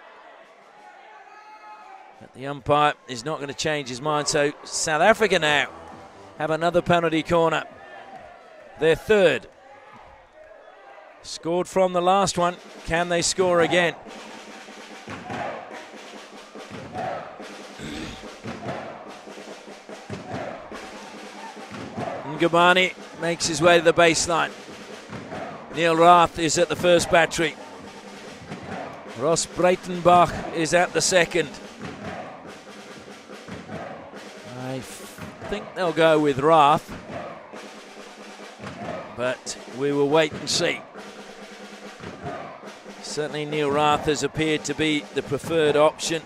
But the umpire is not going to change his mind, so South Africa now have another penalty corner. Their third. Scored from the last one. Can they score again? Ngabani makes his way to the baseline. Neil Rath is at the first battery. Ross Breitenbach is at the second. I think they'll go with Rath, but we will wait and see. Certainly Neil Rath has appeared to be the preferred option.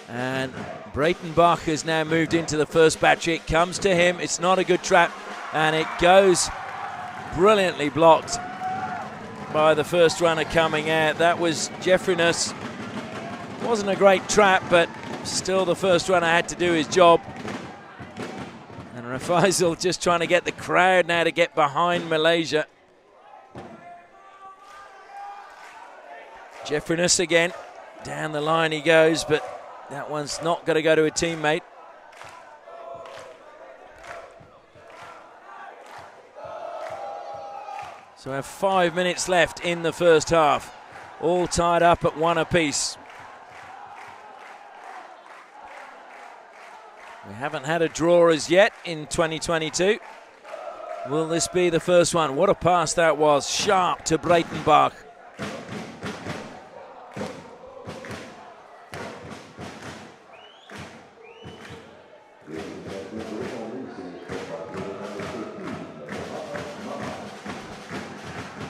And Breitenbach has now moved into the first battery. It comes to him. It's not a good trap, and it goes brilliantly blocked by the first runner coming out. That was Jeffrinus. Wasn't a great trap, but still the first runner had to do his job. And Rafaisal just trying to get the crowd now to get behind Malaysia. Jeffrinus again. Down the line he goes, but that one's not going to go to a teammate. So we have 5 minutes left in the first half. All tied up at 1 apiece. We haven't had a draw as yet in 2022. Will this be the first one? What a pass that was. Sharp to Breitenbach.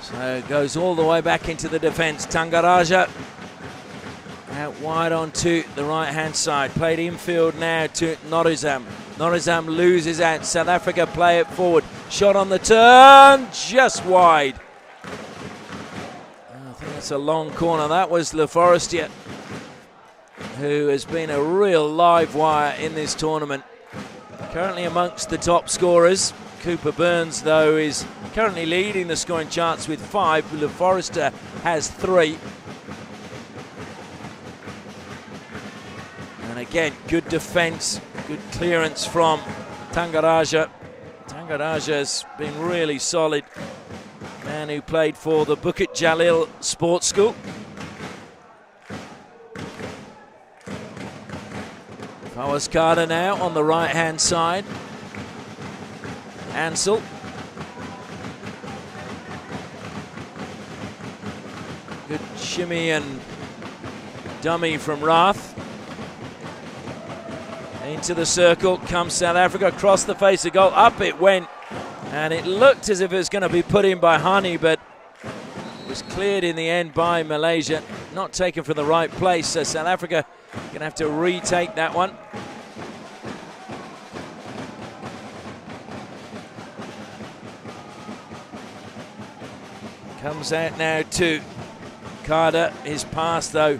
So it goes all the way back into the defence. Tangaraja out wide onto the right-hand side. Played infield now to Norizam. Norizam loses out. South Africa play it forward. Shot on the turn, just wide. I think that's That's a long corner. That was Le Forestier, who has been a real live wire in this tournament. Currently amongst the top scorers. Cooper Burns, though, is currently leading the scoring charts with 5. Le Forestier has 3. And again, good defence, good clearance from Tangaraja. Tangaraja has been really solid. Man who played for the Bukit Jalil Sports School. Fawaz now on the right-hand side. Ansel. Good shimmy and dummy from Rath. Into the circle comes South Africa, across the face of goal, up it went. And it looked as if it was going to be put in by Hani, but it was cleared in the end by Malaysia. Not taken from the right place, so South Africa going to have to retake that one. Comes out now to Carter. His pass, though,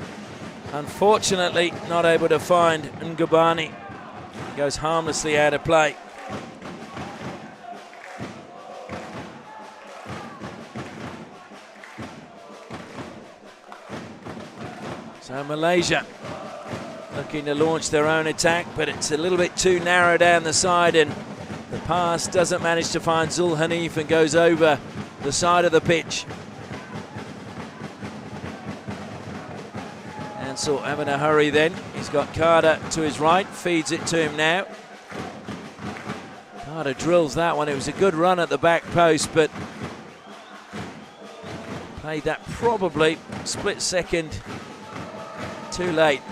unfortunately not able to find Ngubani. Goes harmlessly out of play. So Malaysia looking to launch their own attack, but it's a little bit too narrow down the side, and the pass doesn't manage to find Zul Hanif and goes over the side of the pitch. Ansel having a hurry then. He's got Carter to his right, feeds it to him now. Carter drills that one. It was a good run at the back post, but played that probably split second too late.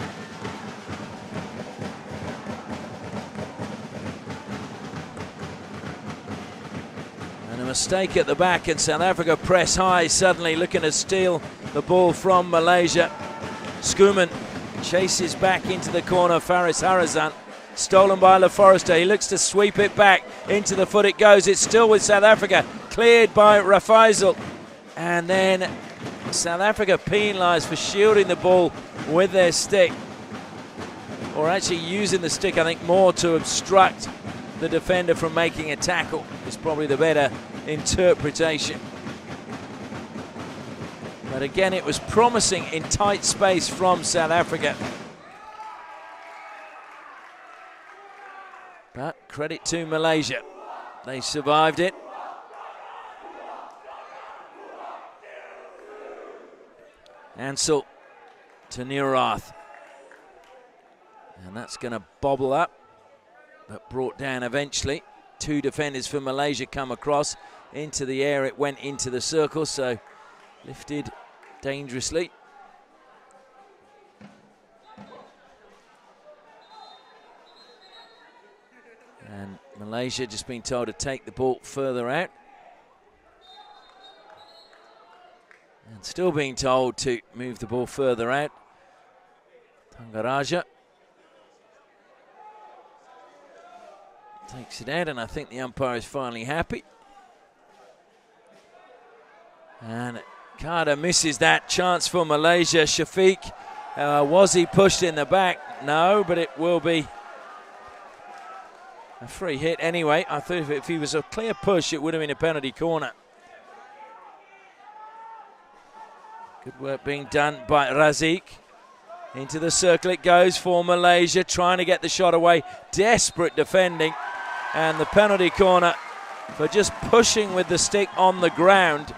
And a mistake at the back, and South Africa press high suddenly, looking to steal the ball from Malaysia. Schoeman chases back into the corner. Faris Harazan, stolen by Le Forestier. He looks to sweep it back. Into the foot it goes. It's still with South Africa. Cleared by Rafaisal. And then South Africa penalised for shielding the ball with their stick. Or actually using the stick, I think, more to obstruct the defender from making a tackle. Is probably the better interpretation. But again, it was promising in tight space from South Africa. But credit to Malaysia. They survived it. Ansel to Neerath. And that's going to bobble up, but brought down eventually. 2 defenders for Malaysia come across. Into the air, it went into the circle, so lifted dangerously. And Malaysia just being told to take the ball further out. And still being told to move the ball further out. Tangaraja takes it out, and I think the umpire is finally happy. And Carter misses that chance for Malaysia. Shafiq, was he pushed in the back? No, but it will be a free hit anyway. I thought if he was a clear push, it would have been a penalty corner. Good work being done by Razik. Into the circle it goes for Malaysia, trying to get the shot away. Desperate defending. And the penalty corner for just pushing with the stick on the ground.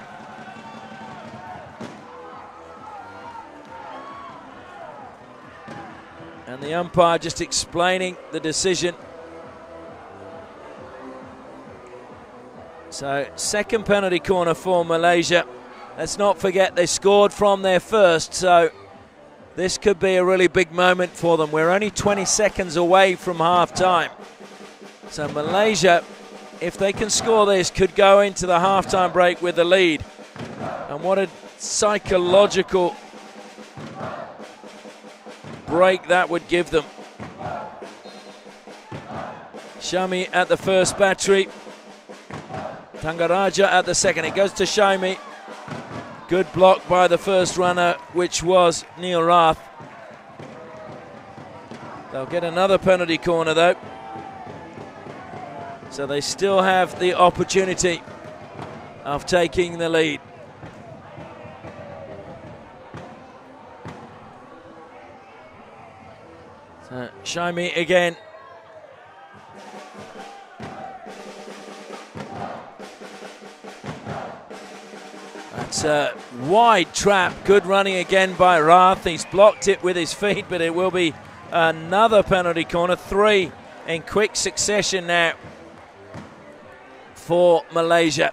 And the umpire just explaining the decision. So, second penalty corner for Malaysia. Let's not forget they scored from their first, so this could be a really big moment for them. We're only 20 seconds away from half-time. So Malaysia, if they can score this, could go into the half-time break with the lead. And what a psychological break that would give them. Shami at the first battery. Tangaraja at the second. It goes to Shami. Good block by the first runner, which was Neil Rath. They'll get another penalty corner though. So they still have the opportunity of taking the lead. So Shaimi again. That's a wide trap. Good running again by Rath. He's blocked it with his feet, but it will be another penalty corner. 3 in quick succession now for Malaysia.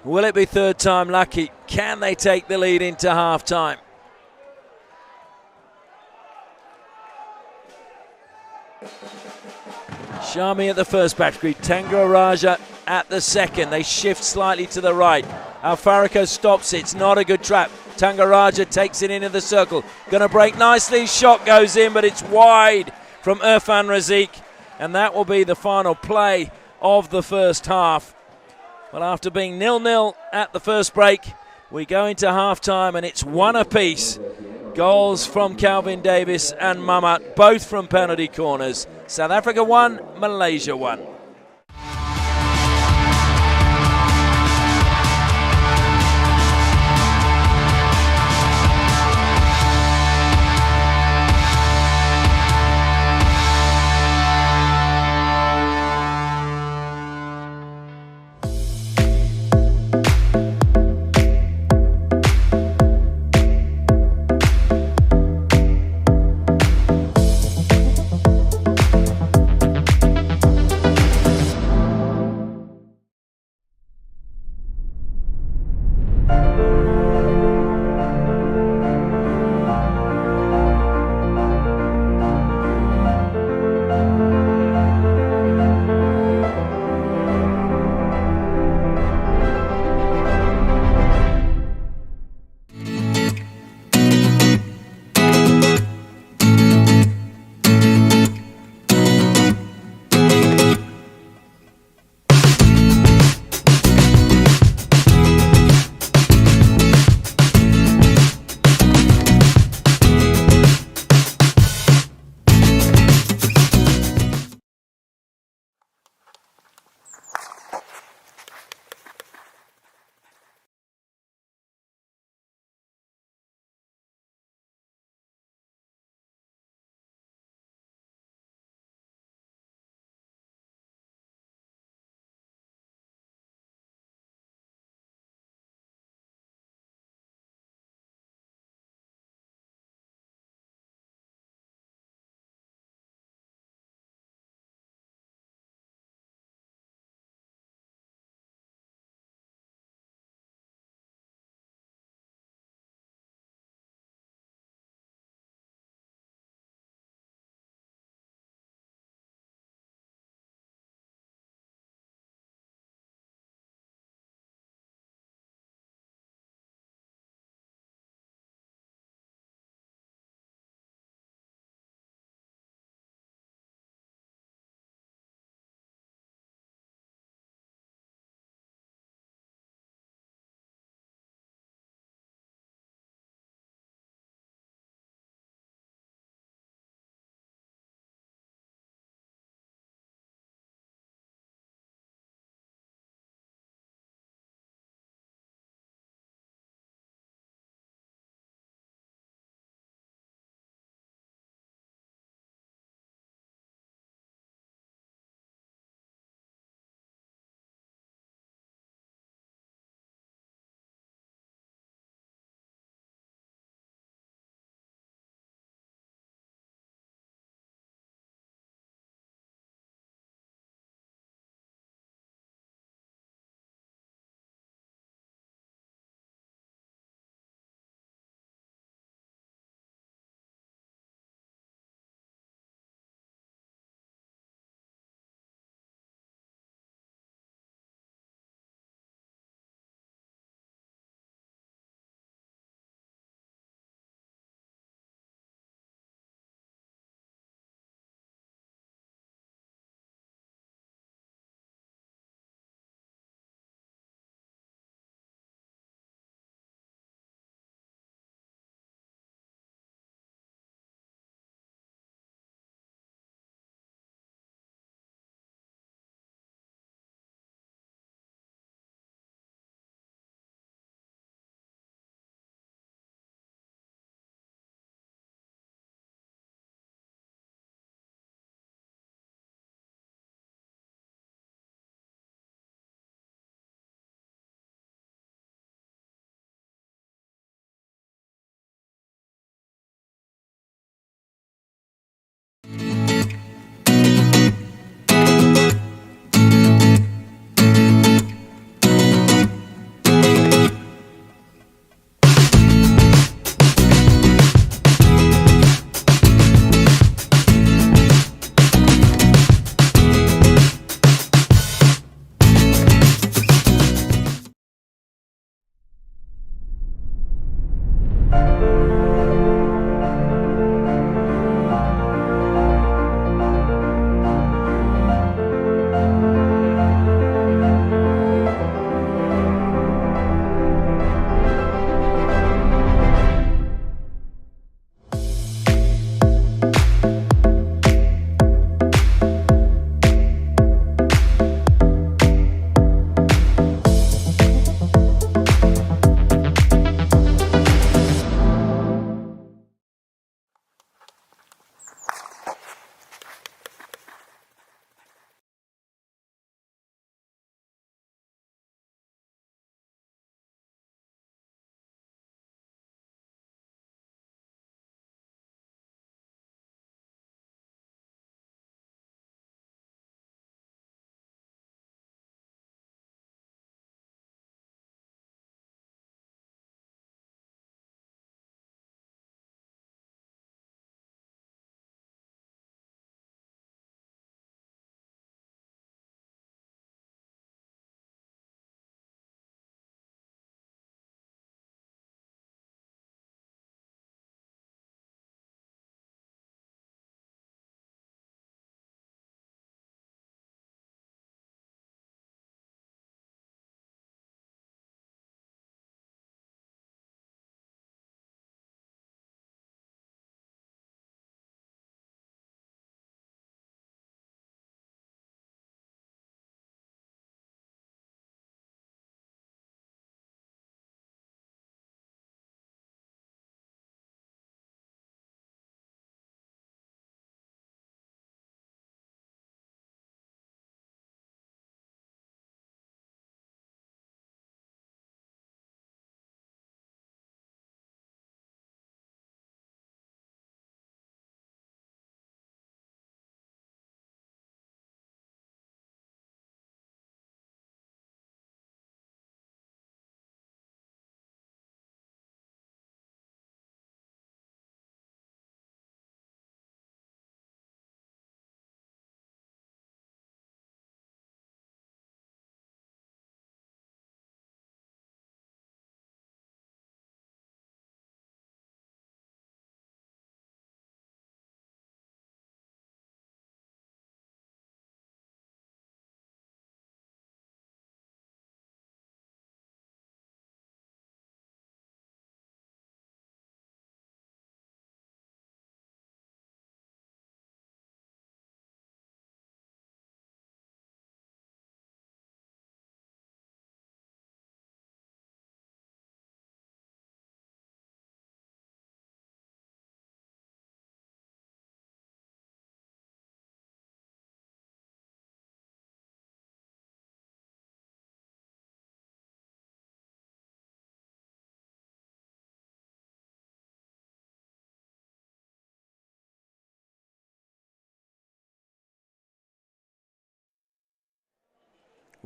Will it be third time lucky? Can they take the lead into half-time? Shami at the first batch grid, Tangra Raja at the second. They shift slightly to the right. Alfarico stops it. It's not a good trap. Tangaraja takes it into the circle. Going to break nicely. Shot goes in, but it's wide from Irfan Razik. And that will be the final play of the first half. Well, after being 0-0 at the first break, we go into half-time and it's 1 apiece. Goals from Calvin Davis and Mamat, both from penalty corners. South Africa 1, Malaysia 1.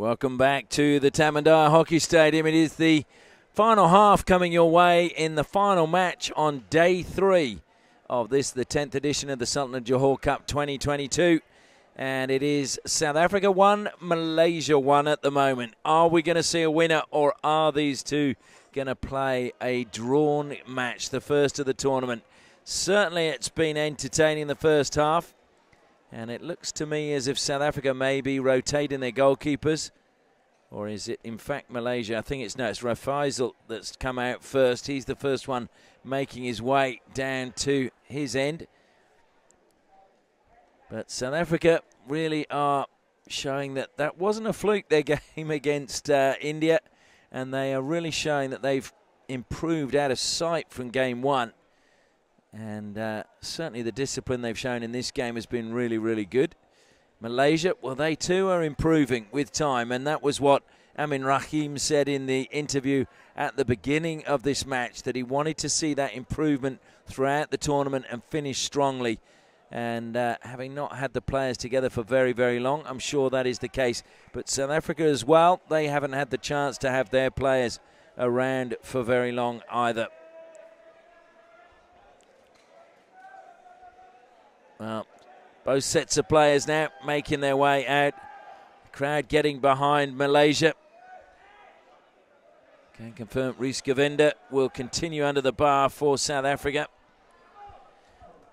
Welcome back to the Tamandaya Hockey Stadium. It is the final half coming your way in the final match on day 3 of this, the 10th edition of the Sultan of Johor Cup 2022. And it is South Africa 1, Malaysia 1 at the moment. Are we going to see a winner, or are these two going to play a drawn match, the first of the tournament? Certainly it's been entertaining the first half. And it looks to me as if South Africa may be rotating their goalkeepers. Or is it, in fact, Malaysia? I think it's Rafaisal that's come out first. He's the first one making his way down to his end. But South Africa really are showing that that wasn't a fluke, their game against India. And they are really showing that they've improved out of sight from game 1. And certainly the discipline they've shown in this game has been really, really good. Malaysia, well, they too are improving with time. And that was what Amin Rahim said in the interview at the beginning of this match, that he wanted to see that improvement throughout the tournament and finish strongly. And having not had the players together for very, very long, I'm sure that is the case. But South Africa as well, they haven't had the chance to have their players around for very long either. Well, both sets of players now making their way out. The crowd getting behind Malaysia. Can confirm Rhys Govinda will continue under the bar for South Africa.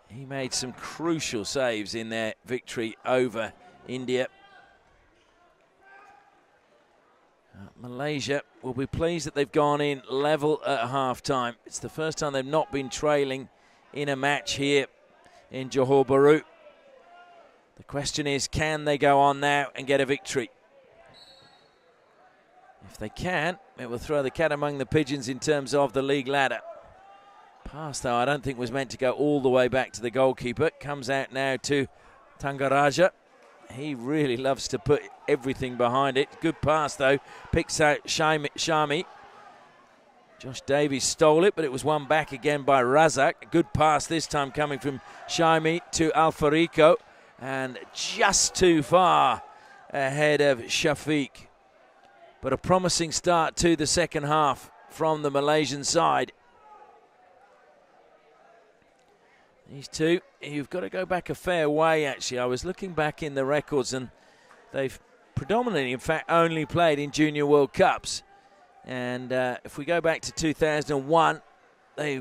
He made some crucial saves in their victory over India. Malaysia will be pleased that they've gone in level at half-time. It's the first time they've not been trailing in a match here in Johor Bahru. The question is, can they go on now and get a victory? If they can, it will throw the cat among the pigeons in terms of the league ladder. Pass, though, I don't think was meant to go all the way back to the goalkeeper. Comes out now to Tangaraja. He really loves to put everything behind it. Good pass, though. Picks out Shami. Josh Davies stole it, but it was won back again by Razak. A good pass this time coming from Shami to Alfarico. And just too far ahead of Shafiq. But a promising start to the second half from the Malaysian side. These two, you've got to go back a fair way, actually. I was looking back in the records, and they've predominantly, in fact, only played in Junior World Cups. And if we go back to 2001,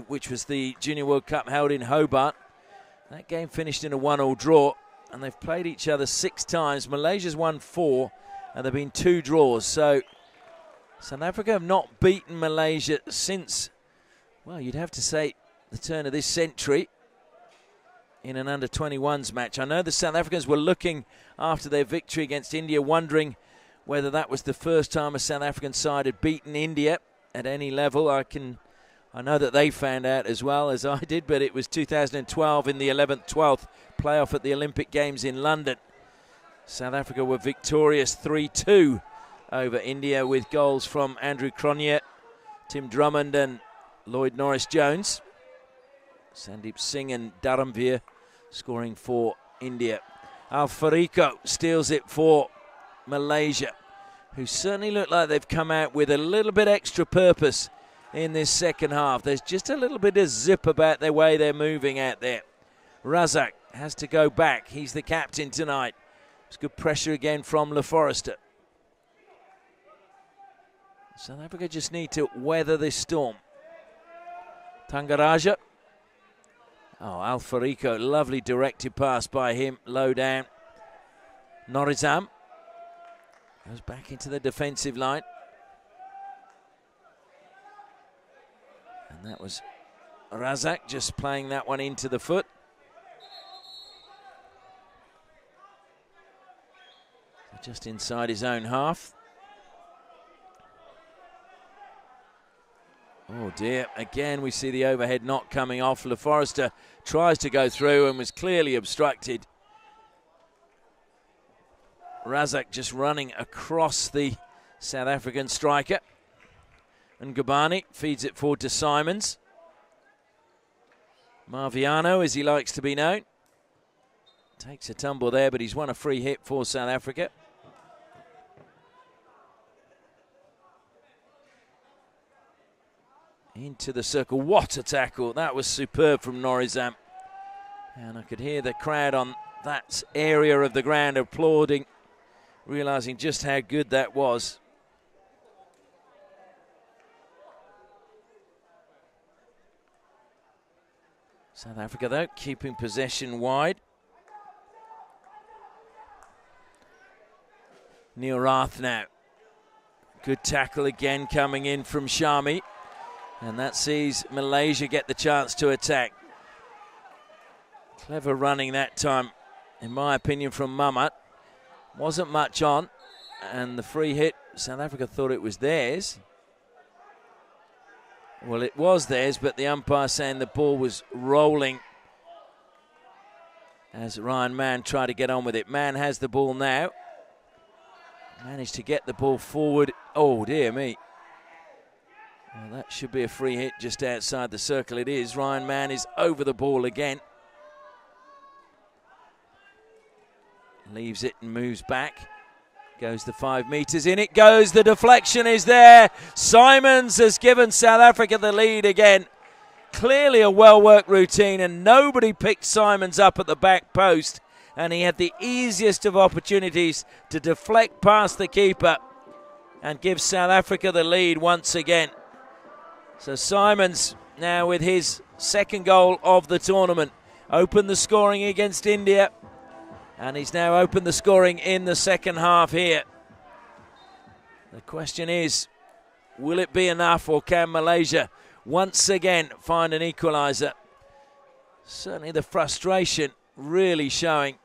which was the Junior World Cup held in Hobart, that game finished in a 1-1 draw, and they've played each other 6 times. Malaysia's won 4, and there have been 2 draws. So South Africa have not beaten Malaysia since, well, you'd have to say the turn of this century in an under-21s match. I know the South Africans were looking after their victory against India, wondering whether that was the first time a South African side had beaten India at any level. I know that they found out as well as I did, but it was 2012 in the 11th-12th playoff at the Olympic Games in London. South Africa were victorious 3-2 over India with goals from Andrew Cronje, Tim Drummond and Lloyd Norris-Jones. Sandeep Singh and Dharamveer scoring for India. Alfarico steals it for Malaysia, who certainly look like they've come out with a little bit extra purpose in this second half. There's just a little bit of zip about the way they're moving out there. Razak has to go back. He's the captain tonight. It's good pressure again from Le Forester. South Africa just need to weather this storm. Tangaraja. Oh, Alfarico, lovely directed pass by him, low down. Norizam goes back into the defensive line. And that was Razak just playing that one into the foot. Just inside his own half. Oh dear, again we see the overhead not coming off. Le Forester tries to go through and was clearly obstructed. Razak just running across the South African striker. And Gabani feeds it forward to Simons. Marviano, as he likes to be known. Takes a tumble there, but he's won a free hit for South Africa. Into the circle. What a tackle. That was superb from Norizam. And I could hear the crowd on that area of the ground applauding, realising just how good that was. South Africa, though, keeping possession wide. Neil Rath now. Good tackle again coming in from Shami. And that sees Malaysia get the chance to attack. Clever running that time, in my opinion, from Mamat. Wasn't much on. And the free hit, South Africa thought it was theirs. Well, it was theirs, but the umpire saying the ball was rolling as Ryan Mann tried to get on with it. Mann has the ball now. Managed to get the ball forward. Oh, dear me. Well, that should be a free hit just outside the circle. It is. Ryan Mann is over the ball again. Leaves it and moves back. Goes the 5 metres. In it goes. The deflection is there. Simons has given South Africa the lead again. Clearly a well-worked routine, and nobody picked Simons up at the back post. And he had the easiest of opportunities to deflect past the keeper and give South Africa the lead once again. So Simons now with his second goal of the tournament. Opened the scoring against India. And he's now opened the scoring in the second half here. The question is, will it be enough, or can Malaysia once again find an equaliser? Certainly the frustration really showing.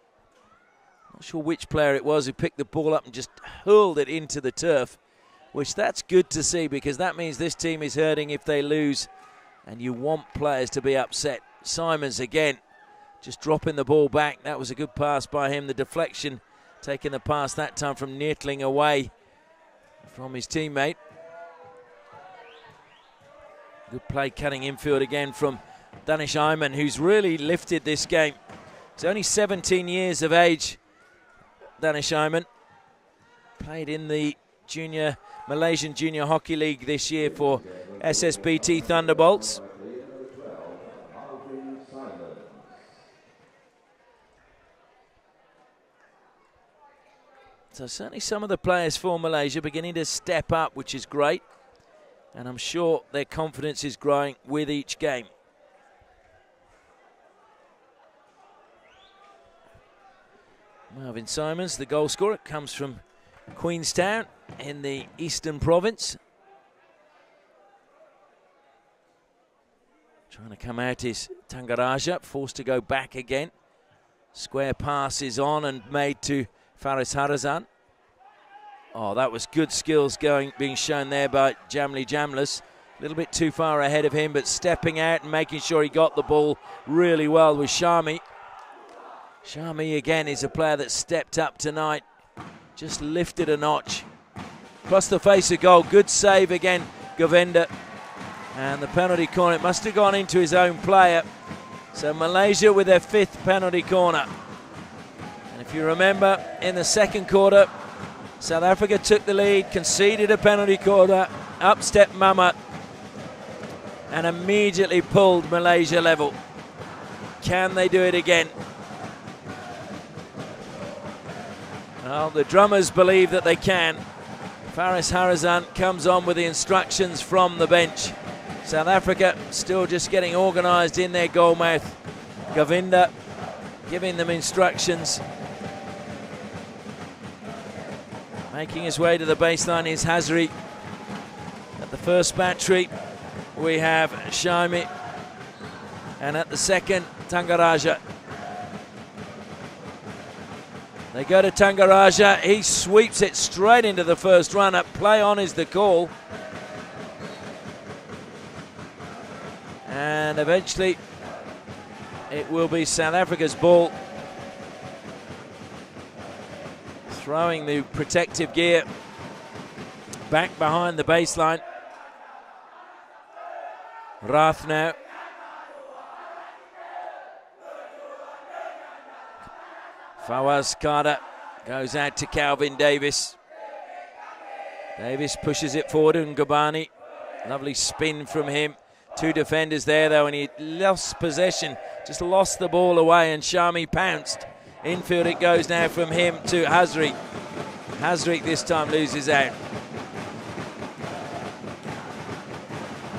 Not sure which player it was who picked the ball up and just hurled it into the turf, which that's good to see, because that means this team is hurting if they lose, and you want players to be upset. Simons again, just dropping the ball back. That was a good pass by him. The deflection, taking the pass that time from Neertling away from his teammate. Good play cutting infield again from Danish Ayman, who's really lifted this game. He's only 17 years of age, Danish Ayman. Played in the Malaysian Junior Hockey League this year for SSBT Thunderbolts. So certainly some of the players for Malaysia beginning to step up, which is great. And I'm sure their confidence is growing with each game. Marvin Simons, the goal scorer, comes from Queenstown in the Eastern Province. Trying to come out is Tangaraja, forced to go back again. Square pass is on and made to Faris Harazan. Oh, that was good skills being shown there by Jamli Jamlis. A little bit too far ahead of him, but stepping out and making sure he got the ball really well with Shami. Shami again is a player that stepped up tonight. Just lifted a notch. Across the face of goal. Good save again, Govinda. And the penalty corner, it must have gone into his own player. So Malaysia with their 5th penalty corner. And if you remember, in the second quarter, South Africa took the lead, conceded a penalty corner, up stepped Mamat, and immediately pulled Malaysia level. Can they do it again? Well, the drummers believe that they can. Faris Harazan comes on with the instructions from the bench. South Africa still just getting organised in their goal mouth. Govinda giving them instructions. Making his way to the baseline is Hazri. At the first battery, we have Shami. And at the second, Tangaraja. They go to Tangaraja. He sweeps it straight into the first runner. Play on is the call. And eventually, it will be South Africa's ball. Throwing the protective gear back behind the baseline. Rath now. Fawaz Carter goes out to Calvin Davis. Davis pushes it forward, and Gabani. Lovely spin from him. Two defenders there, though, and he lost possession, just lost the ball away, and Shami pounced. Infield it goes now from him to Hazri. Hazri this time loses out.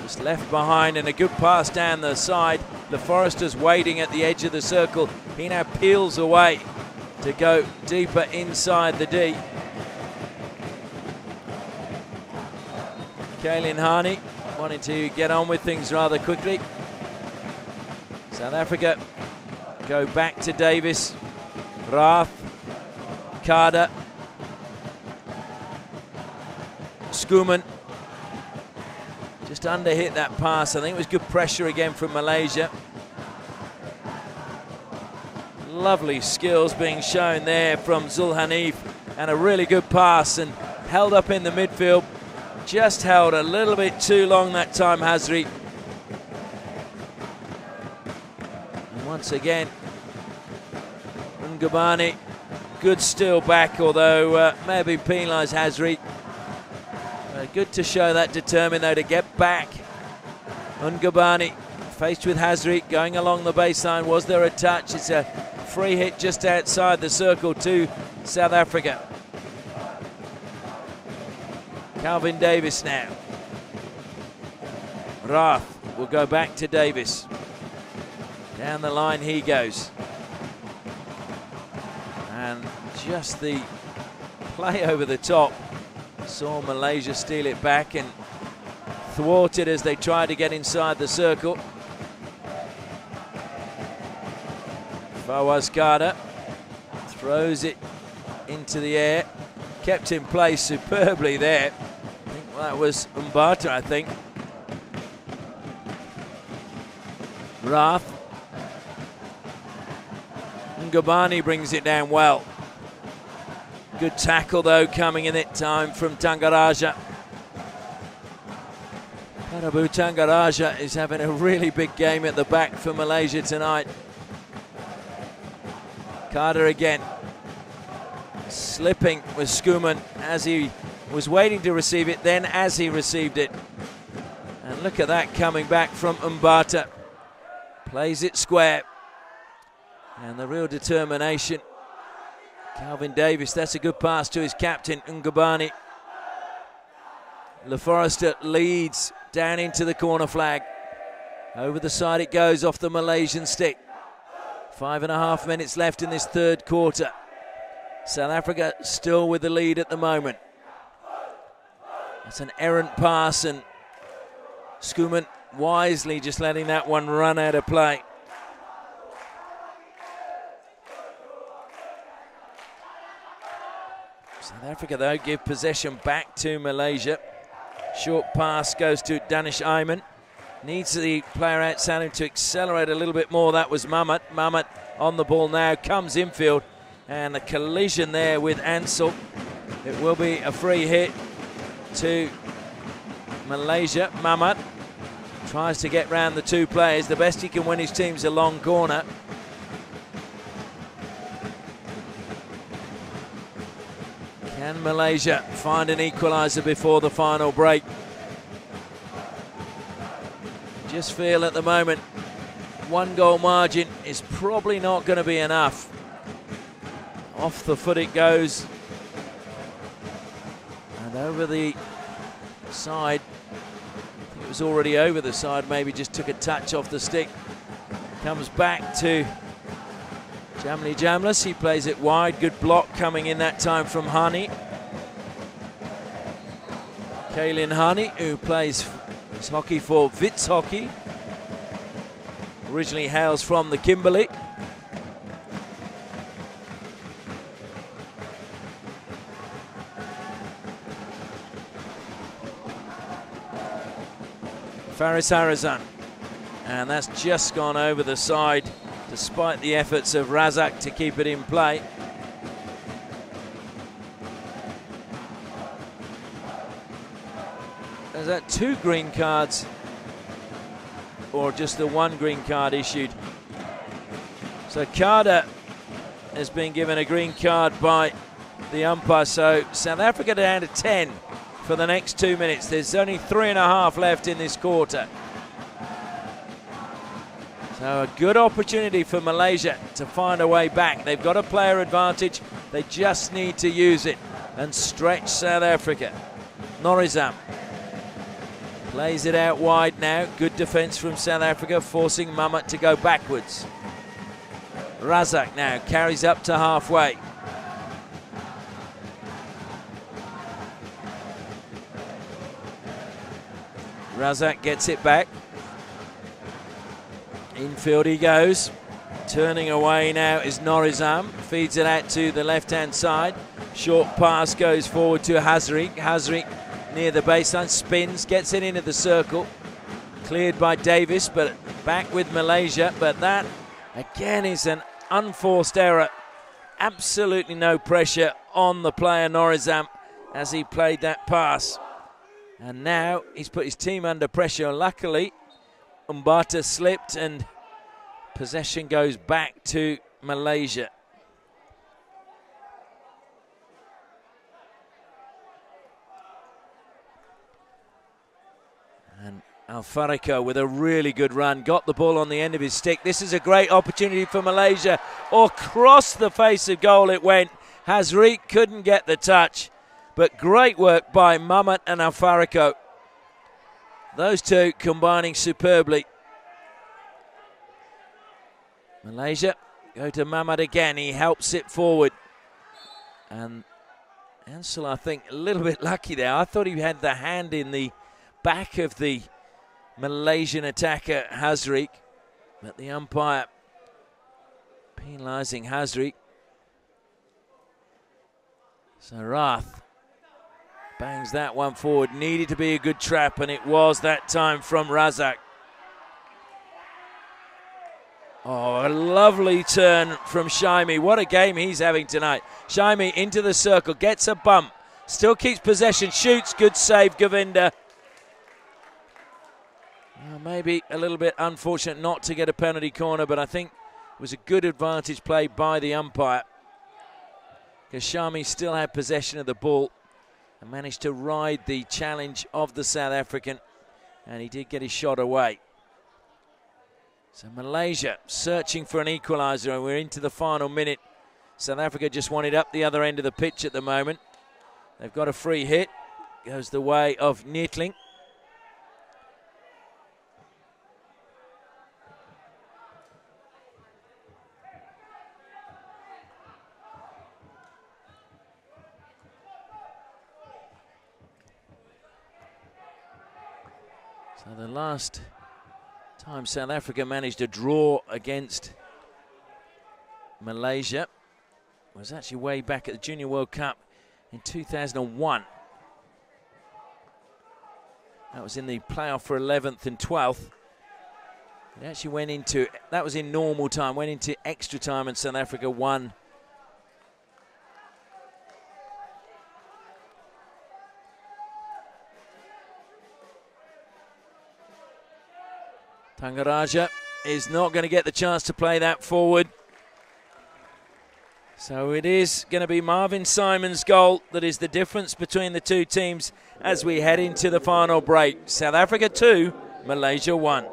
Just left behind, and a good pass down the side. The Foresters waiting at the edge of the circle. He now peels away to go deeper inside the D. Kaelin Hani wanting to get on with things rather quickly. South Africa go back to Davis, Rath, Carter, Schoeman. Just under hit that pass. I think it was good pressure again from Malaysia. Lovely skills being shown there from Zulhanif, and a really good pass, and held up in the midfield. Just held a little bit too long that time, Hazri. And once again, Ngubani, good steal back, although maybe penalised Hazri. Good to show that determined, though, to get back. Ngubani faced with Hazri going along the baseline. Was there a touch? It's a free hit just outside the circle to South Africa. Calvin Davis now. Rath will go back to Davis. Down the line he goes. And just the play over the top saw Malaysia steal it back and thwart it as they tried to get inside the circle. Fawaz Carter throws it into the air. Kept in place superbly there. I think that was Mbata, I think. Rath. Ngubani brings it down well. Good tackle, though, coming in that time from Tangaraja. Prabu Tangaraja is having a really big game at the back for Malaysia tonight. Carter again. Slipping with Schoeman as he was waiting to receive it, then as he received it. And look at that coming back from Mbata. Plays it square. And the real determination. Calvin Davis, that's a good pass to his captain, Ngubani. LaForester leads down into the corner flag. Over the side it goes off the Malaysian stick. 5.5 minutes left in this third quarter. South Africa still with the lead at the moment. That's an errant pass, and Schoeman wisely just letting that one run out of play. South Africa, though, give possession back to Malaysia. Short pass goes to Danish Ayman. Needs the player outside him to accelerate a little bit more. That was Mamat. Mamat on the ball now, comes infield. And a collision there with Ansel. It will be a free hit to Malaysia. Mamat tries to get round the two players. The best he can win his team's a long corner. Can Malaysia find an equaliser before the final break? Just feel at the moment 1 goal margin is probably not going to be enough. Off the foot it goes. And over the side. I think it was already over the side, maybe just took a touch off the stick. Comes back to Jamli Jamlis. He plays it wide. Good block coming in that time from Hani. Kaelin Hani, who plays his hockey for Wits Hockey. Originally hails from the Kimberley. Faris Harazan, and that's just gone over the side despite the efforts of Razak to keep it in play. Is that 2 green cards or just the 1 green card issued? So Carter has been given a green card by the umpire, so South Africa down to 10 for the next 2 minutes. There's only 3.5 left in this quarter. So a good opportunity for Malaysia to find a way back. They've got a player advantage. They just need to use it and stretch South Africa. Norizam plays it out wide now. Good defence from South Africa, forcing Mamat to go backwards. Razak now carries up to halfway. Razak gets it back. Infield he goes. Turning away now is Norizam. Feeds it out to the left-hand side. Short pass goes forward to Hazrik. Hazrik near the baseline, spins, gets it into the circle. Cleared by Davis, but back with Malaysia. But that, again, is an unforced error. Absolutely no pressure on the player Norizam as he played that pass. And now he's put his team under pressure. Luckily, Umbata slipped and possession goes back to Malaysia. And Alfarico with a really good run, got the ball on the end of his stick. This is a great opportunity for Malaysia. Across the face of goal it went. Hazrik couldn't get the touch, but great work by Mamat and Alfarico. Those two combining superbly. Malaysia go to Mamat again. He helps it forward. And Ansel, I think, a little bit lucky there. I thought he had the hand in the back of the Malaysian attacker, Hazrik. But the umpire penalising Hazrik. So Rath bangs that one forward. Needed to be a good trap, and it was that time from Razak. Oh, a lovely turn from Shaimi. What a game he's having tonight. Shaimi into the circle, gets a bump, still keeps possession, shoots, good save, Govinda. Well, maybe a little bit unfortunate not to get a penalty corner, but I think it was a good advantage play by the umpire, because Shaimi still had possession of the ball and managed to ride the challenge of the South African, and he did get his shot away. So Malaysia searching for an equaliser, and we're into the final minute. South Africa just want it up the other end of the pitch at the moment. They've got a free hit. Goes the way of Neetling. So the last time South Africa managed a draw against Malaysia was actually way back at the Junior World Cup in 2001. That was in the playoff for 11th and 12th. It actually went into, that was in normal time, went into extra time, and South Africa won. Tangaraja is not going to get the chance to play that forward. So it is going to be Marvin Simon's goal that is the difference between the two teams as we head into the final break. South Africa 2, Malaysia 1.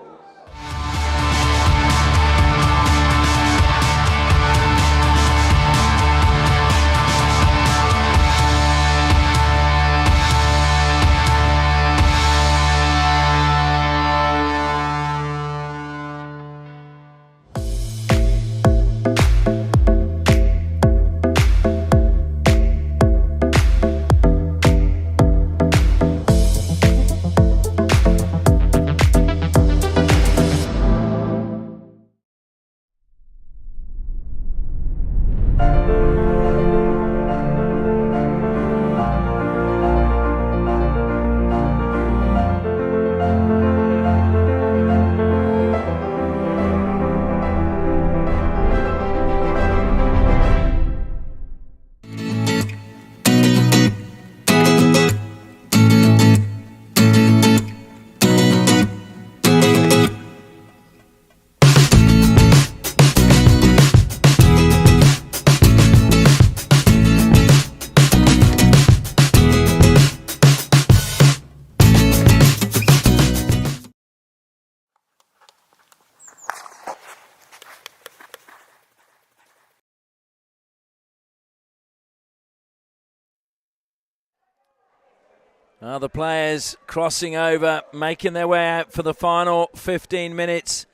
The players crossing over, making their way out for the final 15 minutes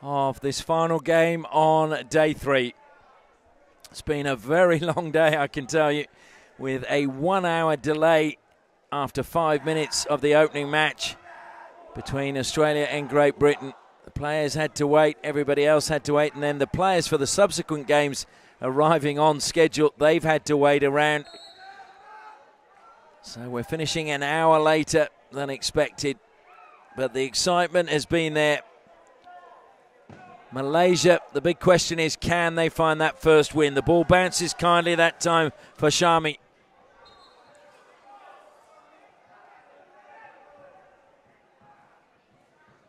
of this final game on day 3. It's been a very long day, I can tell you, with a 1-hour delay after 5 minutes of the opening match between Australia and Great Britain. The players had to wait, everybody else had to wait, and then the players for the subsequent games arriving on schedule, they've had to wait around. So we're finishing an hour later than expected, but the excitement has been there. Malaysia, the big question is, can they find that first win? The ball bounces kindly that time for Shami.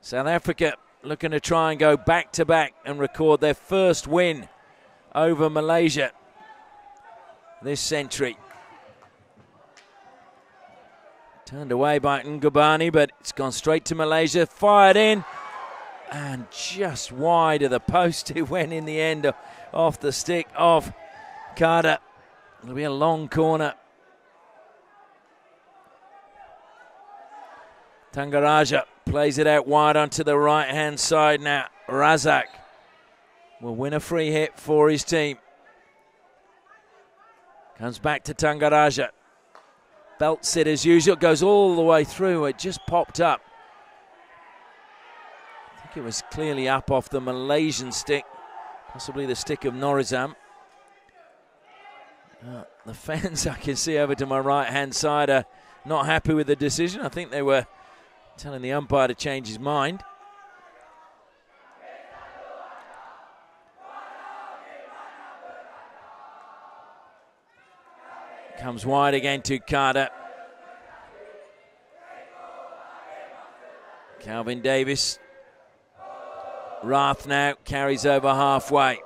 South Africa looking to try and go back-to-back and record their first win over Malaysia this century. Turned away by Ngubani, but it's gone straight to Malaysia. Fired in, and just wide of the post it went in the end, off the stick of Carter. It'll be a long corner. Tangaraja plays it out wide onto the right-hand side now. Razak will win a free hit for his team. Comes back to Tangaraja. Belts it as usual, goes all the way through. It just popped up. I think it was clearly up off the Malaysian stick, possibly the stick of Norizam. The fans I can see over to my right-hand side are not happy with the decision. I think they were telling the umpire to change his mind. Comes wide again to Carter. Calvin Davis. Rath now carries over halfway.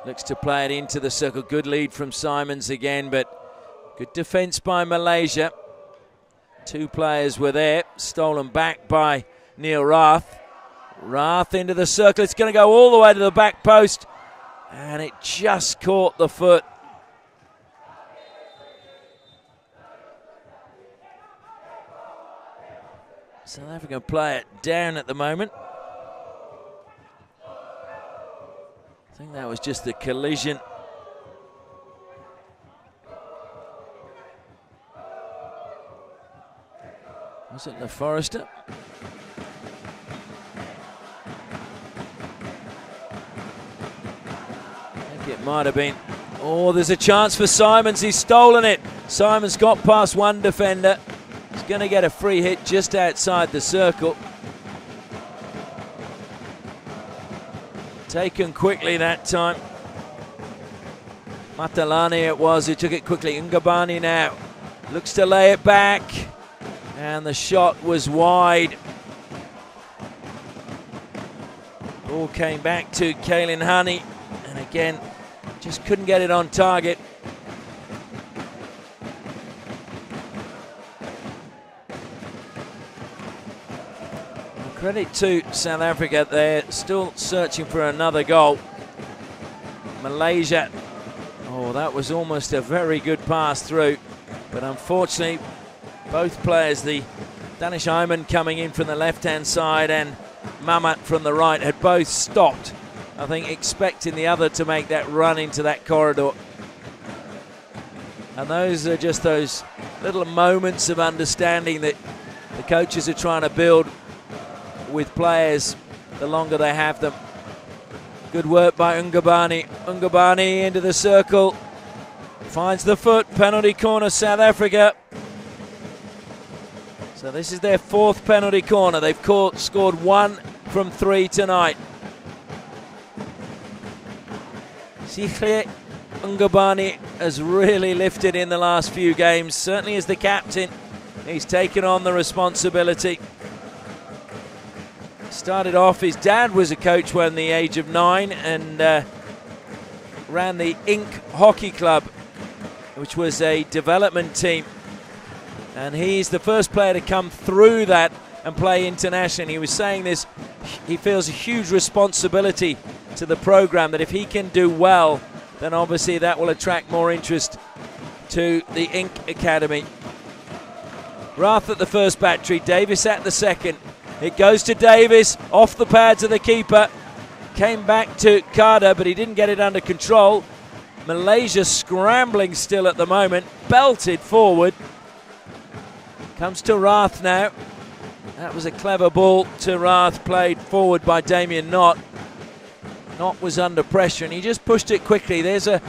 Looks to play it into the circle. Good lead from Simons again, but good defence by Malaysia. 2 players were there. Stolen back by Neil Rath. Rath into the circle. It's going to go all the way to the back post, and it just caught the foot. South Africa play it down at the moment. I think that was just the collision. Was it the Forrester? I think it might have been. Oh, there's a chance for Simons. He's stolen it. Simons got past one defender. He's going to get a free hit just outside the circle. Taken quickly that time. Matalani it was who took it quickly. Ngubani now looks to lay it back, and the shot was wide. Ball came back to Kaylin Honey, and again just couldn't get it on target. Credit to South Africa, they're still searching for another goal. Malaysia, oh, that was almost a very good pass through, but unfortunately both players, the Danish Ayman coming in from the left-hand side and Mamat from the right, had both stopped, I think expecting the other to make that run into that corridor. And those are just those little moments of understanding that the coaches are trying to build with players the longer they have them. Good work by Ngubani. Ngubani into the circle. Finds the foot. Penalty corner, South Africa. So this is their 4th penalty corner. They've scored 1 from 3 tonight. Sikhle Ngubani has really lifted in the last few games. Certainly as the captain, he's taken on the responsibility. Started off, his dad was a coach when the age of 9 and ran the Inc Hockey Club, which was a development team. And he's the first player to come through that and play internationally. He was saying this, he feels a huge responsibility to the program, that if he can do well, then obviously that will attract more interest to the Inc Academy. Rath at the first battery, Davis at the second. It goes to Davis, off the pads of the keeper. Came back to Carter, but he didn't get it under control. Malaysia scrambling still at the moment, belted forward. Comes to Rath now. That was a clever ball to Rath, played forward by Damien Knott. Knott was under pressure and he just pushed it quickly. There's a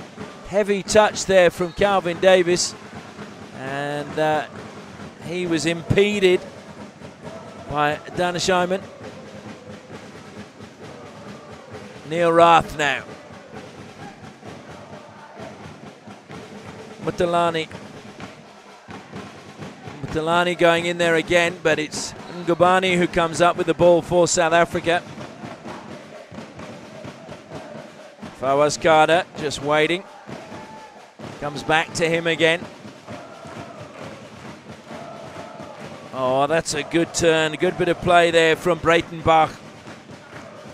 heavy touch there from Calvin Davis, and he was impeded by Danish Ayman. Neil Rath now. Mutalani going in there again, but it's Ngubani who comes up with the ball for South Africa. Fawaz Carter just waiting. Comes back to him again. Oh, that's a good turn. A good bit of play there from Breitenbach.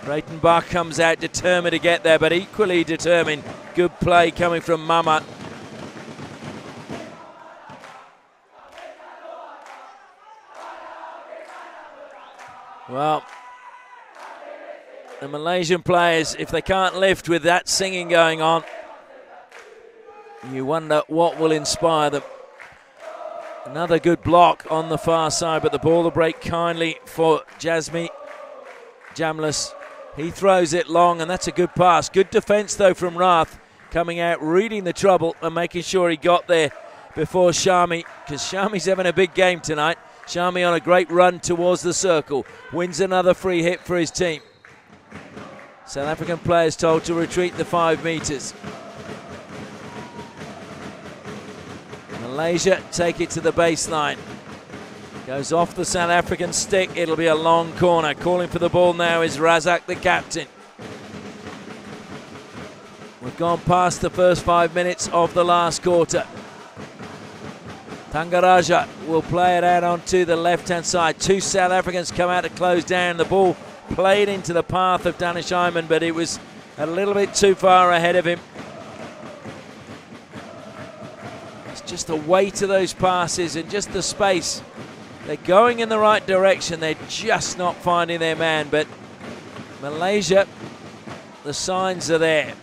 Breitenbach comes out determined to get there, but equally determined. Good play coming from Mamat. Well, the Malaysian players, if they can't lift with that singing going on, you wonder what will inspire them. Another good block on the far side, but the ball will break kindly for Jamless. He throws it long, and that's a good pass. Good defence, though, from Rath, coming out, reading the trouble and making sure he got there before Shami, because Shami's having a big game tonight. Shami on a great run towards the circle. Wins another free hit for his team. South African players told to retreat the 5 metres. Malaysia take it to the baseline. Goes off the South African stick. It'll be a long corner. Calling for the ball now is Razak, the captain. We've gone past the first 5 minutes of the last quarter. Tangaraja will play it out onto the left-hand side. 2 South Africans come out to close down. The ball played into the path of Danish Ayman, but it was a little bit too far ahead of him. It's just the weight of those passes and just the space. They're going in the right direction. They're just not finding their man, but Malaysia, the signs are there.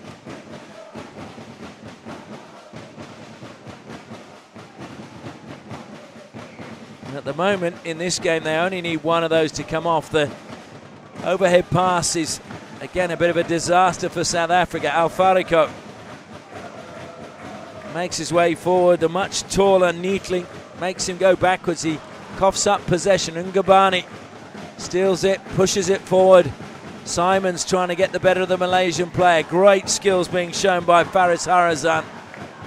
At the moment in this game, they only need one of those to come off. The overhead pass is, again, a bit of a disaster for South Africa. Alfariko makes his way forward. The much taller Neatling makes him go backwards. He coughs up possession. Ngubani steals it, pushes it forward. Simon's trying to get the better of the Malaysian player. Great skills being shown by Faris Harazan.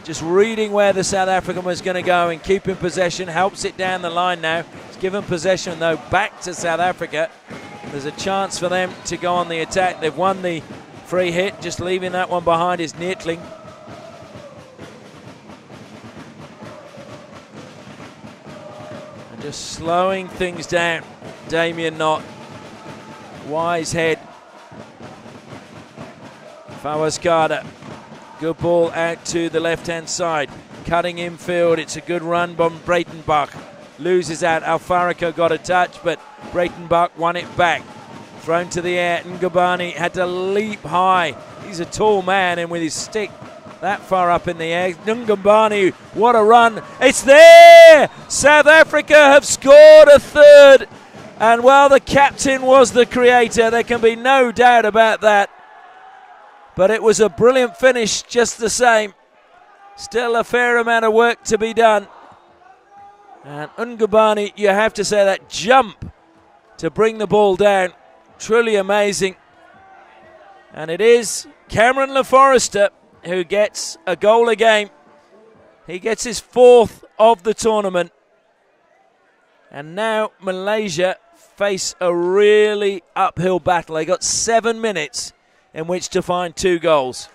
Just reading where the South African was going to go and keeping possession. Helps it down the line now. It's given possession, though, back to South Africa. There's a chance for them to go on the attack. They've won the free hit. Just leaving that one behind is Neatling. And just slowing things down. Damien Knott. Wise head. Fawaz Carter. Good ball out to the left-hand side. Cutting infield. It's a good run by Breitenbach. Loses out. Alfariko got a touch, but Breitenbach won it back. Thrown to the air. Ngubani had to leap high. He's a tall man, and with his stick that far up in the air. Ngubani, what a run. It's there! South Africa have scored a third. And while the captain was the creator, there can be no doubt about that. But it was a brilliant finish just the same. Still a fair amount of work to be done. And Ngubani, you have to say, that jump to bring the ball down, truly amazing. And it is Cameron LaForester who gets a goal a game. He gets his 4th of the tournament. And now Malaysia face a really uphill battle. They got 7 minutes in which to find 2 goals.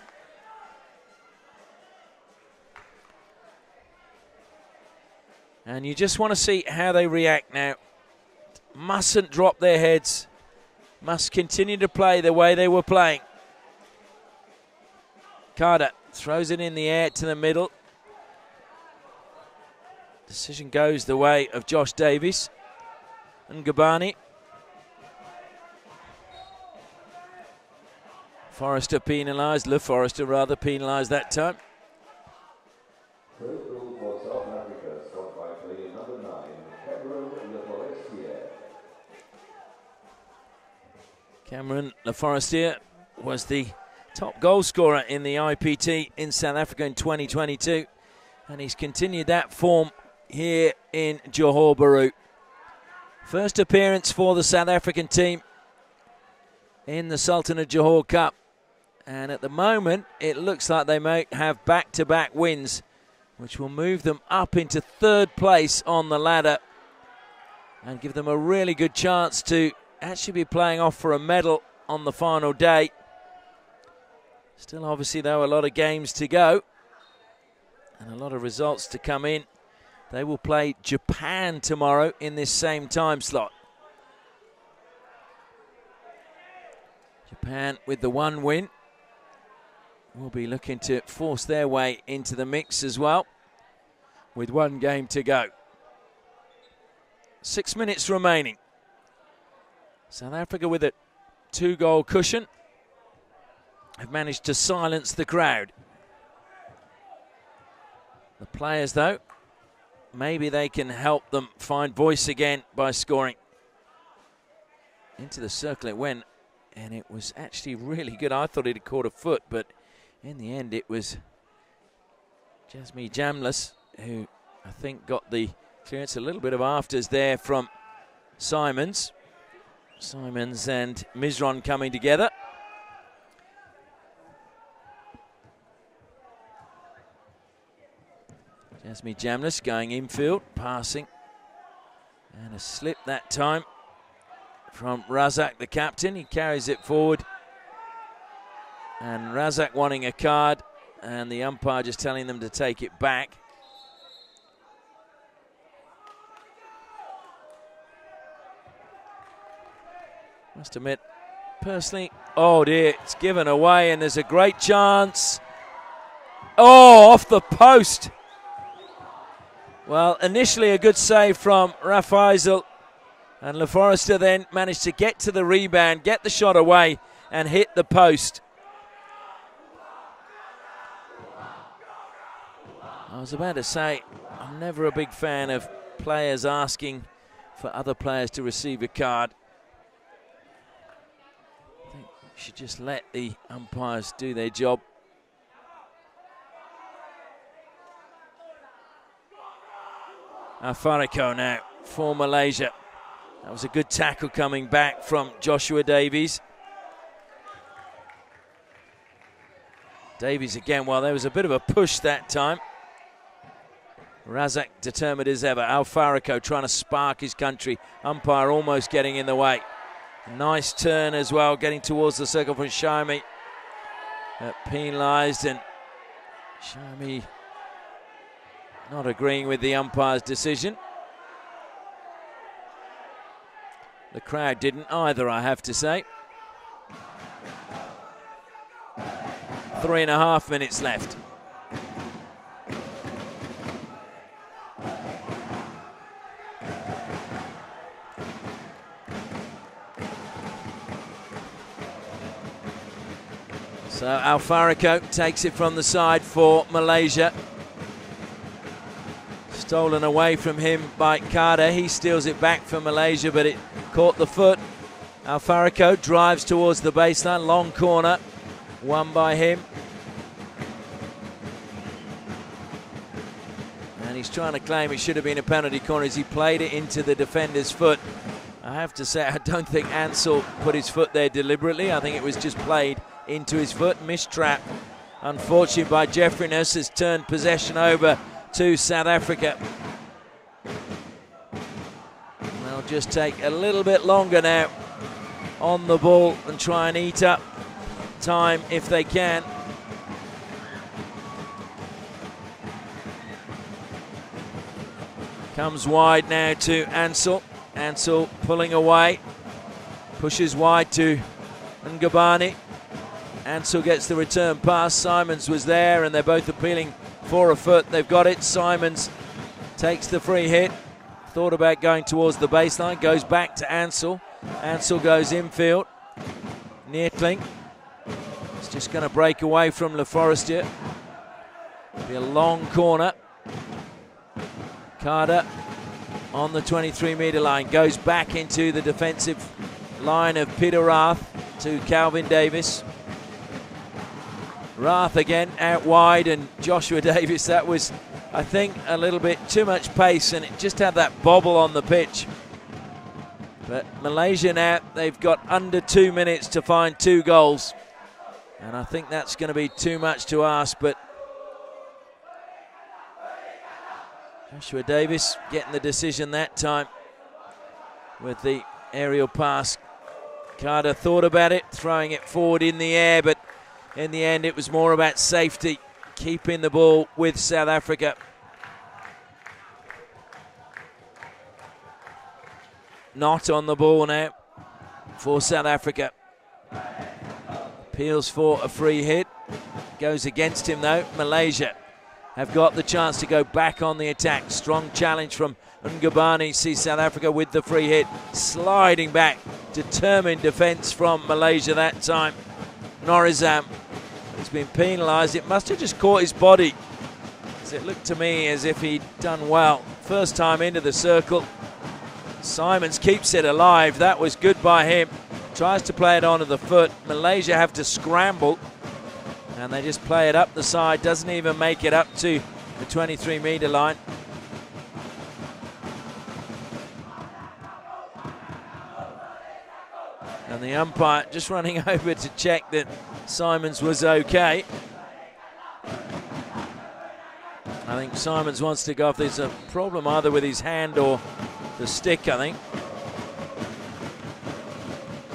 And you just want to see how they react now. Mustn't drop their heads. Must continue to play the way they were playing. Carter throws it in the air to the middle. Decision goes the way of Josh Davies and Gabani. Forrester penalised, Le Forrester rather penalised that time. First goal for South Africa, scored by player number 9, Cameron Le Forestier was the top goal scorer in the IPT in South Africa in 2022, and he's continued that form here in Johor Bahru. First appearance for the South African team in the Sultan of Johor Cup, and at the moment it looks like they may have back-to-back wins, which will move them up into third place on the ladder and give them a really good chance to actually be playing off for a medal on the final day. Still, obviously, though, a lot of games to go and a lot of results to come in. They will play Japan tomorrow in this same time slot. Japan, with the one win, will be looking to force their way into the mix as well, with one game to go. 6 minutes remaining. South Africa with a 2-goal cushion have managed to silence the crowd. The players, though, maybe they can help them find voice again by scoring. Into the circle it went, and it was actually really good. I thought it had caught a foot, but in the end it was Jasmine Jamlis who I think got the clearance. A little bit of afters there from Simons. Simons and Mizron coming together. Jasmine Jamlis going infield, passing. And a slip that time from Razak, the captain. He carries it forward. And Razak wanting a card, and the umpire just telling them to take it back. Must admit, personally, oh dear, it's given away, and there's a great chance. Oh, off the post. Well, initially a good save from Rafaisal, and Le Forester then managed to get to the rebound, get the shot away, and hit the post. I was about to say, I'm never a big fan of players asking for other players to receive a card. I think you should just let the umpires do their job. Fariko now for Malaysia. That was a good tackle coming back from Joshua Davies. Davies again, well, there was a bit of a push that time. Razak determined as ever. Fariko trying to spark his country. Umpire almost getting in the way. Nice turn as well, getting towards the circle from Shami. Penalised, and Shami not agreeing with the umpire's decision. The crowd didn't either, I have to say. 3.5 minutes left. So Fariko takes it from the side for Malaysia. Stolen away from him by Carter. He steals it back for Malaysia, but it caught the foot. Fariko drives towards the baseline. Long corner. Won by him. And he's trying to claim it should have been a penalty corner as he played it into the defender's foot. I have to say, I don't think Ansel put his foot there deliberately. I think it was just played into his foot. Mistrap, unfortunately, by Jeffriness, has turned possession over to South Africa. They'll just take a little bit longer now on the ball and try and eat up time if they can. Comes wide now to Ansel. Ansel pulling away. Pushes wide to Ngabani. Ansel gets the return pass. Simons was there, and they're both appealing for a foot. They've got it. Simons takes the free hit. Thought about going towards the baseline, goes back to Ansel. Ansel goes infield. Neerklink. It's just going to break away from Le Forestier. Be a long corner. Carter on the 23-metre line, goes back into the defensive line of Peter Rath to Calvin Davis. Rath again out wide, and Joshua Davis, that was, I think, a little bit too much pace, and it just had that bobble on the pitch. But Malaysia now, they've got under 2 minutes to find 2 goals. And I think that's going to be too much to ask, but Joshua Davis getting the decision that time with the aerial pass. Carter thought about it, throwing it forward in the air, but in the end it was more about safety, keeping the ball with South Africa. Not on the ball now for South Africa. Appeals for a free hit. Goes against him though. Malaysia have got the chance to go back on the attack. Strong challenge from Ngubani. See South Africa with the free hit. Sliding back. Determined defence from Malaysia that time. Norizam has been penalised. It must have just caught his body, as it looked to me as if he'd done well. First time into the circle. Simons keeps it alive. That was good by him. Tries to play it onto the foot. Malaysia have to scramble, and they just play it up the side. Doesn't even make it up to the 23-metre line. And the umpire just running over to check that Simons was okay. I think Simons wants to go off. There's a problem either with his hand or the stick, I think.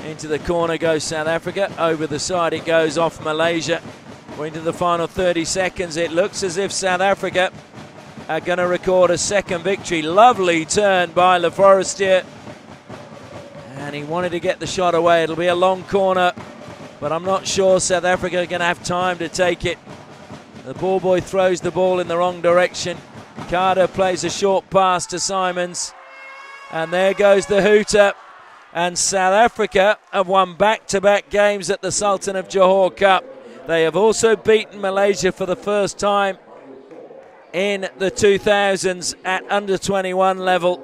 Into the corner goes South Africa. Over the side it goes off Malaysia. We're into the final 30 seconds. It looks as if South Africa are going to record a second victory. Lovely turn by Le Forestier. And he wanted to get the shot away. It'll be a long corner, but I'm not sure South Africa are going to have time to take it. The ball boy throws the ball in the wrong direction. Carter plays a short pass to Simons. And there goes the hooter. And South Africa have won back-to-back games at the Sultan of Johor Cup. They have also beaten Malaysia for the first time in the 2000s at under-21 level.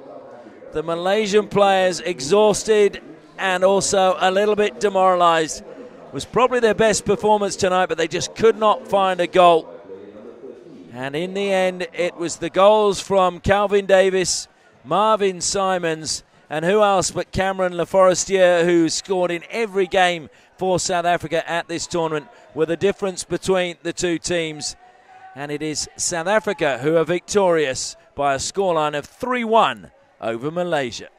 The Malaysian players exhausted and also a little bit demoralised. It was probably their best performance tonight, but they just could not find a goal. And in the end, it was the goals from Calvin Davis, Marvin Simons, and who else but Cameron Le Forestier, who scored in every game for South Africa at this tournament, were the difference between the two teams. And it is South Africa who are victorious by a scoreline of 3-1 over Malaysia.